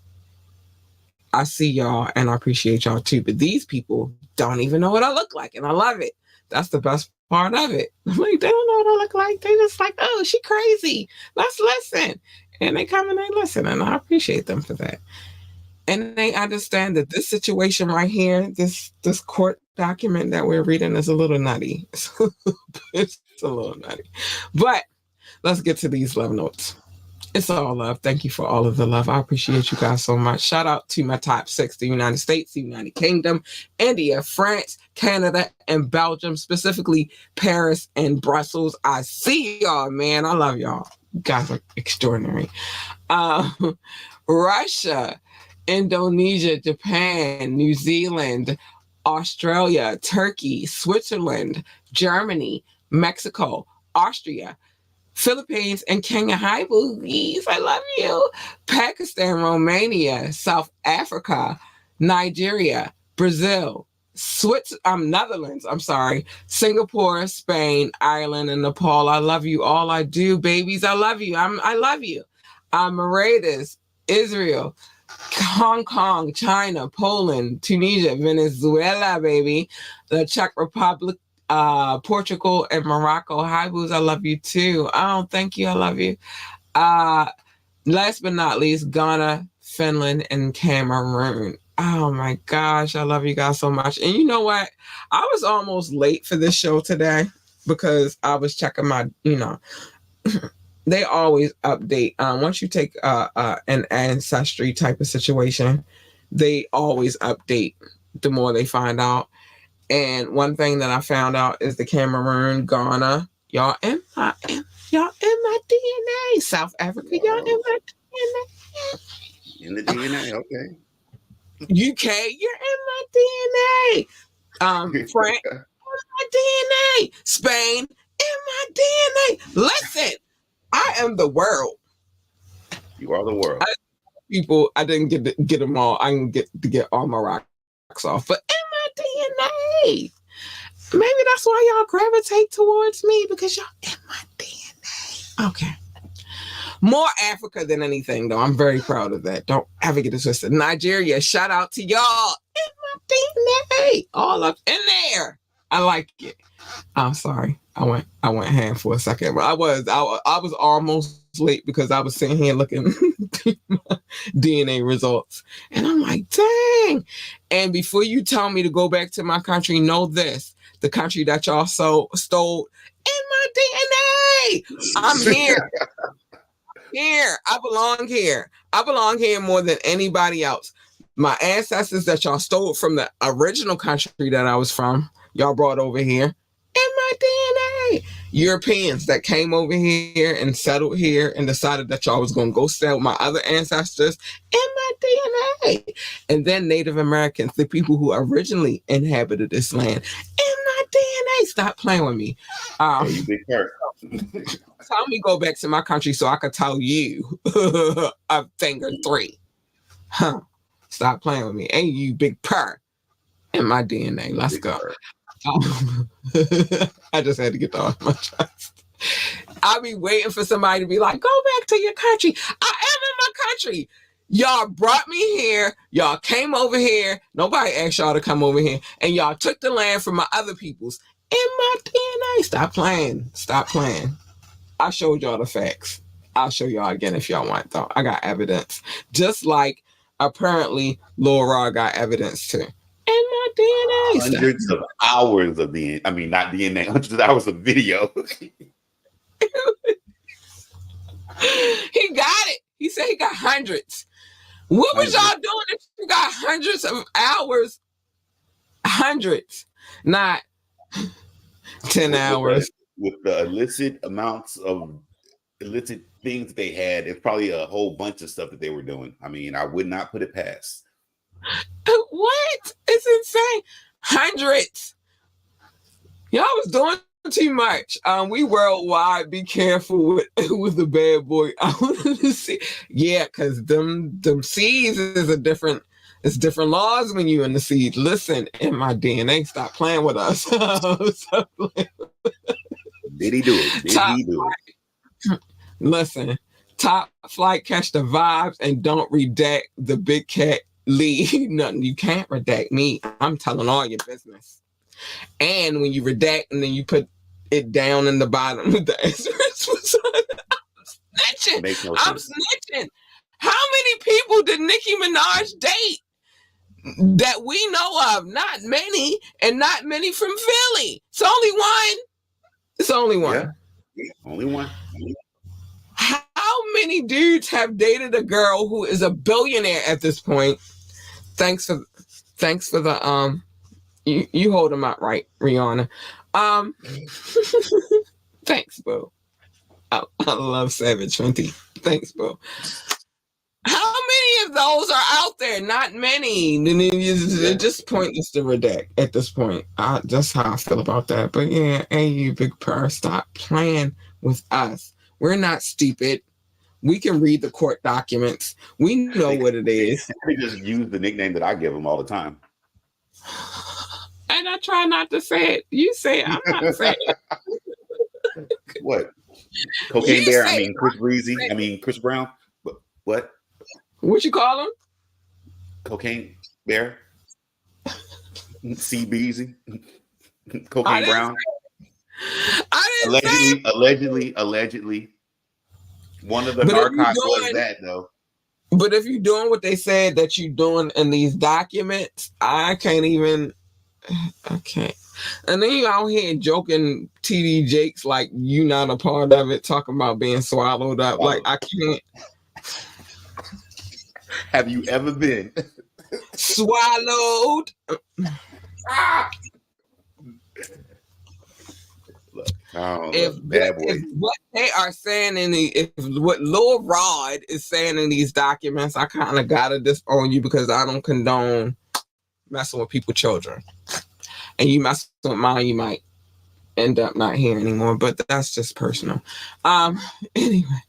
I see y'all and I appreciate y'all too, but these people don't even know what I look like, and I love it. That's the best part of it. I'm like, they don't know what I look like. They just like, oh, she crazy, let's listen. And they come and they listen, and I appreciate them for that. And they understand that this situation right here, this court document that we're reading is a little nutty. It's a little nutty. But let's get to these love notes. It's all love. Thank you for all of the love. I appreciate you guys so much. Shout out to my top 6, the United States, the United Kingdom, India, France, Canada, and Belgium, specifically Paris and Brussels. I see y'all, man. I love y'all. You guys are extraordinary. Russia, Indonesia, Japan, New Zealand, Australia, Turkey, Switzerland, Germany, Mexico, Austria, Philippines, and Kenya. Hi, boogies. I love you. Pakistan, Romania, South Africa, Nigeria, Brazil, Netherlands, Singapore, Spain, Ireland, and Nepal. I love you all. I do, babies. I love you. I love you. Mauritius, Israel, Hong Kong, China, Poland, Tunisia, Venezuela, baby, the Czech Republic, Portugal, and Morocco. Hi, boos. I love you too. Oh, thank you. I love you. Last but not least, Ghana, Finland, and Cameroon. Oh my gosh, I love you guys so much. And you know what? I was almost late for this show today because I was checking my, they always update. Once you take an ancestry type of situation, they always update the more they find out. And one thing that I found out is the Cameroon, Ghana, y'all in my DNA. South Africa, y'all in my DNA. In the DNA, okay. UK, you're in my DNA. France, my DNA. Spain, in my DNA. Listen, I am the world. You are the world. I didn't get them all. I can get all my rocks off, but in my DNA. Maybe that's why y'all gravitate towards me, because y'all in my DNA. Okay. More Africa than anything, though. I'm very proud of that. Don't ever get it twisted. Nigeria, shout out to y'all in my DNA. All up in there. I like it. I'm sorry. I went hand for a second, but I was almost late because I was sitting here looking my DNA results, and I'm like, dang. And before you tell me to go back to my country, know this: the country that y'all stole in my DNA. I'm here. Here, I belong here. I belong here more than anybody else. My ancestors that y'all stole from the original country that I was from, y'all brought over here in my DNA. Europeans that came over here and settled here and decided that y'all was going to go sell my other ancestors in my DNA. And then Native Americans, the people who originally inhabited this land, in my DNA. Stop playing with me. You big hurt. Tell me go back to my country so I could tell you a thing or three. Huh. Stop playing with me. Ain't you big purr in my DNA. Let's go. I just had to get that off my chest. I'll be waiting for somebody to be like, go back to your country. I am in my country. Y'all brought me here. Y'all came over here. Nobody asked y'all to come over here. And y'all took the land from my other peoples in my DNA. Stop playing. Stop playing. I showed y'all the facts. I'll show y'all again if y'all want, though. I got evidence. Just like apparently Lil Rod got evidence too. In my DNA. Hundreds of hours of DNA. I mean, not DNA, hundreds of hours of video. He got it. He said he got hundreds. What was y'all doing if you got hundreds of hours? Hundreds. Not 10 hours. With the illicit amounts of illicit things they had, it's probably a whole bunch of stuff that they were doing. I mean, I would not put it past. What? It's insane. Hundreds. Y'all was doing too much. We worldwide. Be careful with the bad boy. I wanted to see. Yeah, because them seeds is a different. It's different laws when you in the seed. Listen, in my DNA, stop playing with us. Stop playing. Did he do it? Did he do it? Listen, top flight, catch the vibes, and don't redact the big cat Lee. Nothing. You can't redact me. I'm telling all your business. And when you redact and then you put it down in the bottom, the asterisk was on. I'm snitching. I'm snitching. How many people did Nicki Minaj date that we know of? Not many, and not many from Philly. It's only one. It's only one. Yeah, only one. How many dudes have dated a girl who is a billionaire at this point? Thanks for the you hold them out right, Rihanna. Thanks, boo. I love Savage Fenty. Thanks, boo. How many of those are out there? Not many. It's just pointless to redact at this point. That's how I feel about that. But yeah, hey, you big purr, stop playing with us. We're not stupid. We can read the court documents. We know what it is. They just use the nickname that I give them all the time. And I try not to say it. You say it. I'm not saying it. What? Cocaine Bear? I mean, Chris Breezy? I mean, Chris Brown? What? What you call him? Cocaine Bear? C Breezy? Cocaine Brown? Allegedly. One of the narcotics was that, though. But if you're doing what they said that you're doing in these documents, I can't even. Okay. And then you out here joking TD Jakes like you not a part of it, talking about being swallowed up. Like I can't. Have you ever been swallowed? Look, if what they are saying if what Lil Rod is saying in these documents, I kind of gotta disown you because I don't condone messing with people's children. And you mess with mine, you might end up not here anymore. But that's just personal. Anyway,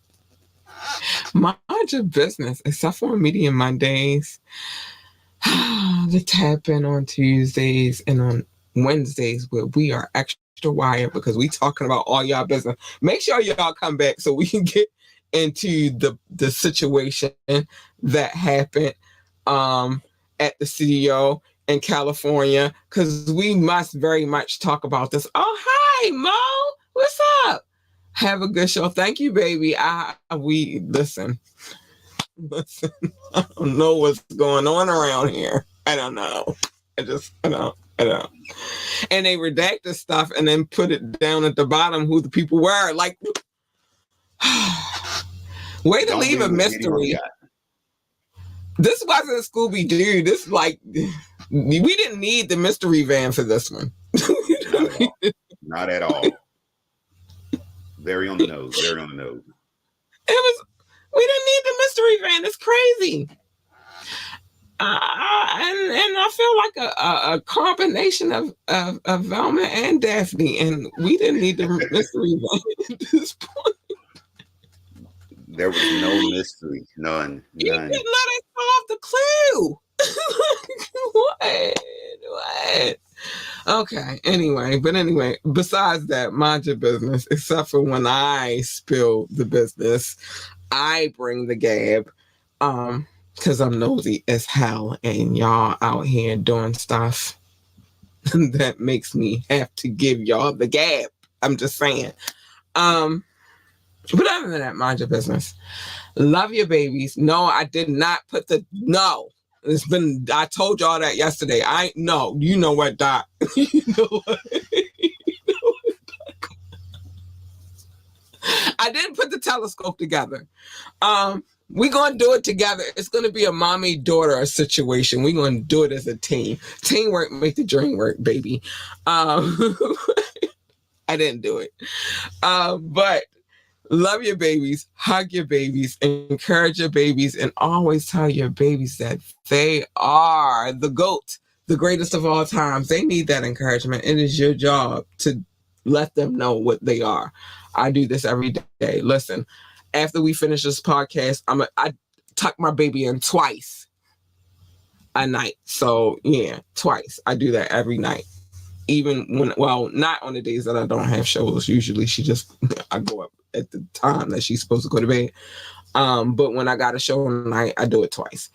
mind your business, except for Media Mondays. The tap in on Tuesdays and on Wednesdays where we are extra wired because we talking about all y'all business. Make sure y'all come back so we can get into the situation that happened at the CEO in California, because we must very much talk about this. Oh, hi, Mo. What's up? Have a good show. Thank you, baby. We listen. I don't know what's going on around here. I don't know. I don't. And they redacted stuff and then put it down at the bottom who the people were. Like, way to leave a mystery. This wasn't Scooby Doo. This like we didn't need the mystery van for this one. Not at all. Very on the nose. Very on the nose. We didn't need the mystery van. It's crazy. And I feel like a combination of Velma and Daphne, and we didn't need the mystery van at this point. There was no mystery. None. You didn't let us solve the clue. What? Okay. Anyway, besides that, mind your business, except for when I spill the business, I bring the gab. Because I'm nosy as hell and y'all out here doing stuff that makes me have to give y'all the gab. I'm just saying. But other than that, mind your business. Love your babies. No, I did not put no. I told y'all that yesterday. You know what, Doc? You know what? I didn't put the telescope together. We're going to do it together. It's going to be a mommy-daughter situation. We're going to do it as a team. Teamwork make the dream work, baby. I didn't do it. But love your babies, hug your babies, encourage your babies, and always tell your babies that they are the GOAT, the greatest of all times. They need that encouragement. It is your job to let them know what they are. I do this every day. Listen, after we finish this podcast, I tuck my baby in twice a night. So yeah, twice. I do that every night. Even not on the days that I don't have shows. Usually I go up at the time that she's supposed to go to bed. But when I got a show tonight, I do it twice.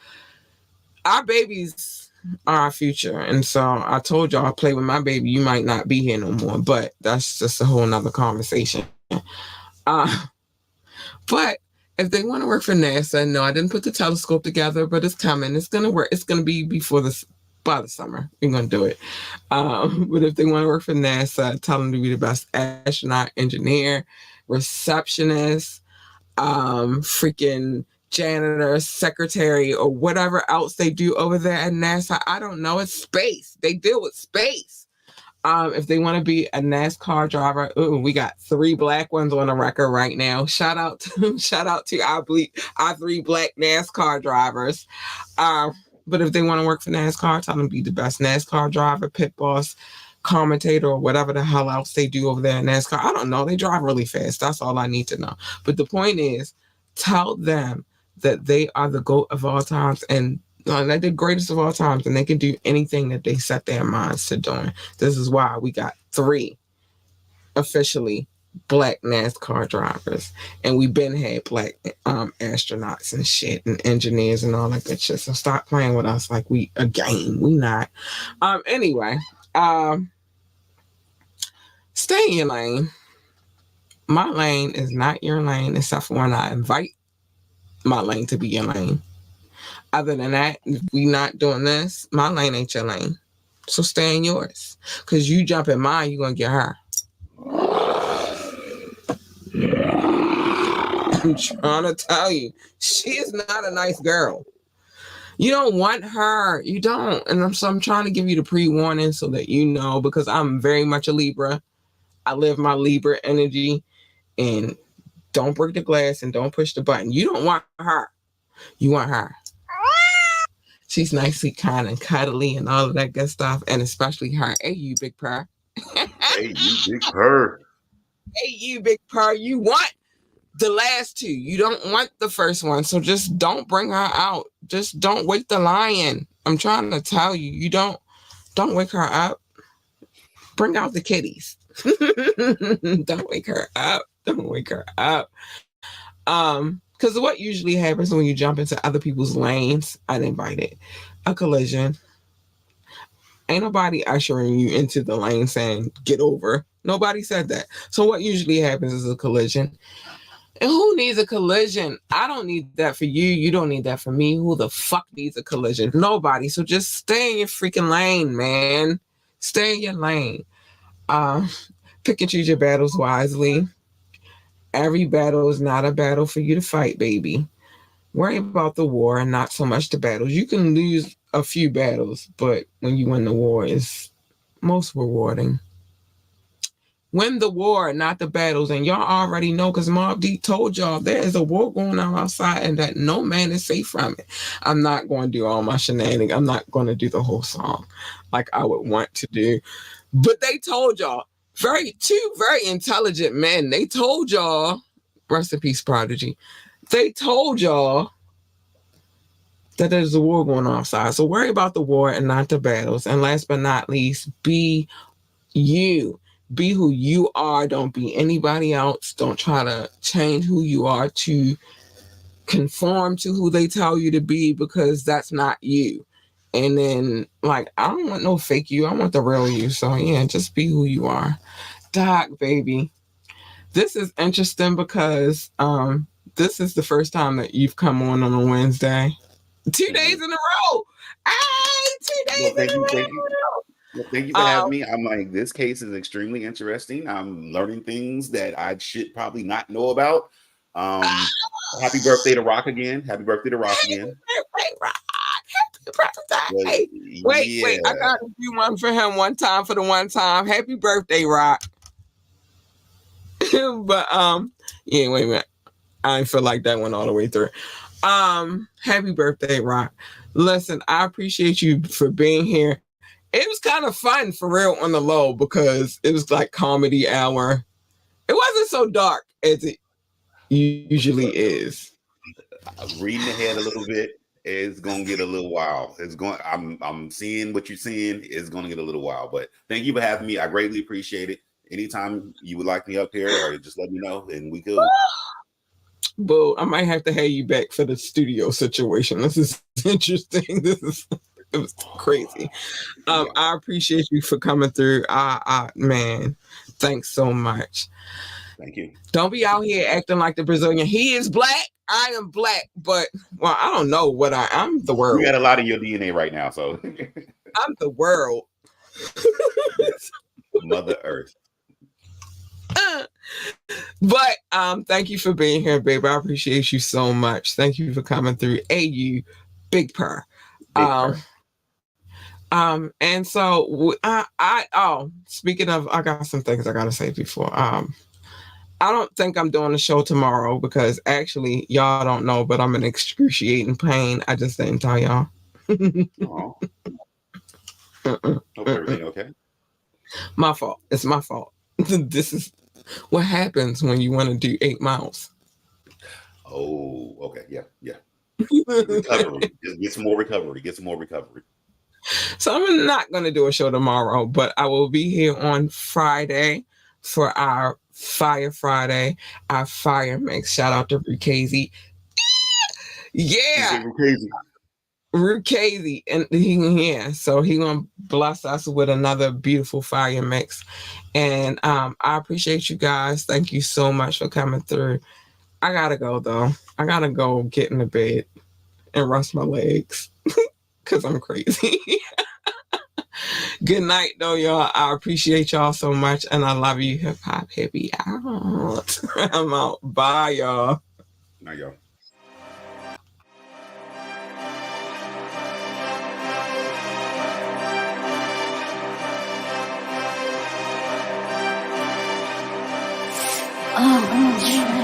Our babies are our future. And so I told y'all I play with my baby. You might not be here no more, but that's just a whole nother conversation. But if they want to work for NASA, no, I didn't put the telescope together, but it's coming. It's going to work. It's going to be by the summer. We're going to do it. But if they want to work for NASA, tell them to be the best astronaut, engineer, receptionist, freaking janitor, secretary, or whatever else they do over there at NASA. I don't know. It's space. They deal with space. If they want to be a NASCAR driver, we got 3 black ones on the record right now. Shout out to our 3 black NASCAR drivers. But if they want to work for NASCAR, tell them to be the best NASCAR driver, pit boss, commentator, or whatever the hell else they do over there in NASCAR. I don't know. They drive really fast. That's all I need to know. But the point is, tell them that they are the GOAT of all times and they're the greatest of all times, and they can do anything that they set their minds to doing. This is why we got 3 officially black NASCAR drivers, and we've been had black astronauts and shit and engineers and all that good shit. So stop playing with us like we a game. We not. Anyway, stay in your lane. My lane is not your lane, except for when I invite my lane to be your lane. Other than that, if we not doing this, my lane ain't your lane. So stay in yours. Because you jump in mine, you're going to get her. I'm trying to tell you, she is not a nice girl. You don't want her. You don't. And I'm trying to give you the pre-warning so that you know, because I'm very much a Libra. I live my Libra energy. And don't break the glass and don't push the button. You don't want her. You want her. She's nicely kind and cuddly and all of that good stuff. And especially her. Hey, you big purr. Hey, you big purr. Hey, you big purr. You want the last two. You don't want the first one. So just don't bring her out. Just don't wake the lion. I'm trying to tell you. You don't wake her up. Bring out the kitties. Don't wake her up. Don't wake her up. Because what usually happens when you jump into other people's lanes, uninvited, a collision. Ain't nobody ushering you into the lane saying, get over. Nobody said that. So what usually happens is a collision. And who needs a collision? I don't need that for you. You don't need that for me. Who the fuck needs a collision? Nobody. So just stay in your freaking lane, man. Stay in your lane. Pick and choose your battles wisely. Every battle is not a battle for you to fight, baby. Worry about the war and not so much the battles. You can lose a few battles, but when you win the war, it's most rewarding. Win the war, not the battles. And y'all already know because Mobb Deep told y'all there is a war going on outside and that no man is safe from it. I'm not going to do all my shenanigans. I'm not going to do the whole song like I would want to do. But they told y'all, two very intelligent men, they told y'all, rest in peace, Prodigy, they told y'all that there's a war going on outside. So worry about the war and not the battles. And last but not least, be you. Be who you are. Don't be anybody else. Don't try to change who you are to conform to who they tell you to be, because that's not you. And then, like, I don't want no fake you. I want the real you. So, yeah, just be who you are. Doc, baby. This is interesting because this is the first time that you've come on a Wednesday. 2 days in a row. Hey, 2 days in a row. Thank you. Well, thank you for having me. I'm like, this case is extremely interesting. I'm learning things that I should probably not know about. Happy birthday to Rock again. Happy birthday to Rock again. Happy birthday. Wait. I got to do one for him one time for the one time. Happy birthday, Rock. But, yeah, wait a minute. I didn't feel like that went all the way through. Happy birthday, Rock. Listen, I appreciate you for being here. It was kind of fun for real on the low because it was like comedy hour. It wasn't so dark as it usually is. Reading ahead a little bit, it's gonna get a little wild. I'm seeing what you're seeing. It's gonna get a little wild. But thank you for having me. I greatly appreciate it. Anytime you would like me up here, or just let me know, and we could. Boo, I might have to have you back for the studio situation. This is interesting. It was crazy. I appreciate you for coming through. Man, thanks so much. Thank you. Don't be out here acting like the Brazilian. He is black. I am black, but well, I don't know what I'm the world. You got a lot of your DNA right now, so I'm the world. Mother Earth. But thank you for being here, baby. I appreciate you so much. Thank you for coming through. You big purr. And so speaking of, I got some things I gotta say before. I don't think I'm doing the show tomorrow because actually y'all don't know, but I'm in excruciating pain. I just didn't tell y'all. Hope everything okay. My fault. It's my fault. This is what happens when you want to do 8 miles. Oh, okay. Yeah. Recovery. Just get some more recovery. So I'm not going to do a show tomorrow, but I will be here on Friday for our Fire Friday, our Fire Mix. Shout out to Rukazy. Yeah. Rukazy. And so he going to bless us with another beautiful Fire Mix. And I appreciate you guys. Thank you so much for coming through. I got to go, though. I got to go get in the bed and rest my legs because I'm crazy. Good night, though, y'all. I appreciate y'all so much, and I love you. Hip Hop Hippie out. I'm out. Bye, y'all. Night, y'all. Oh,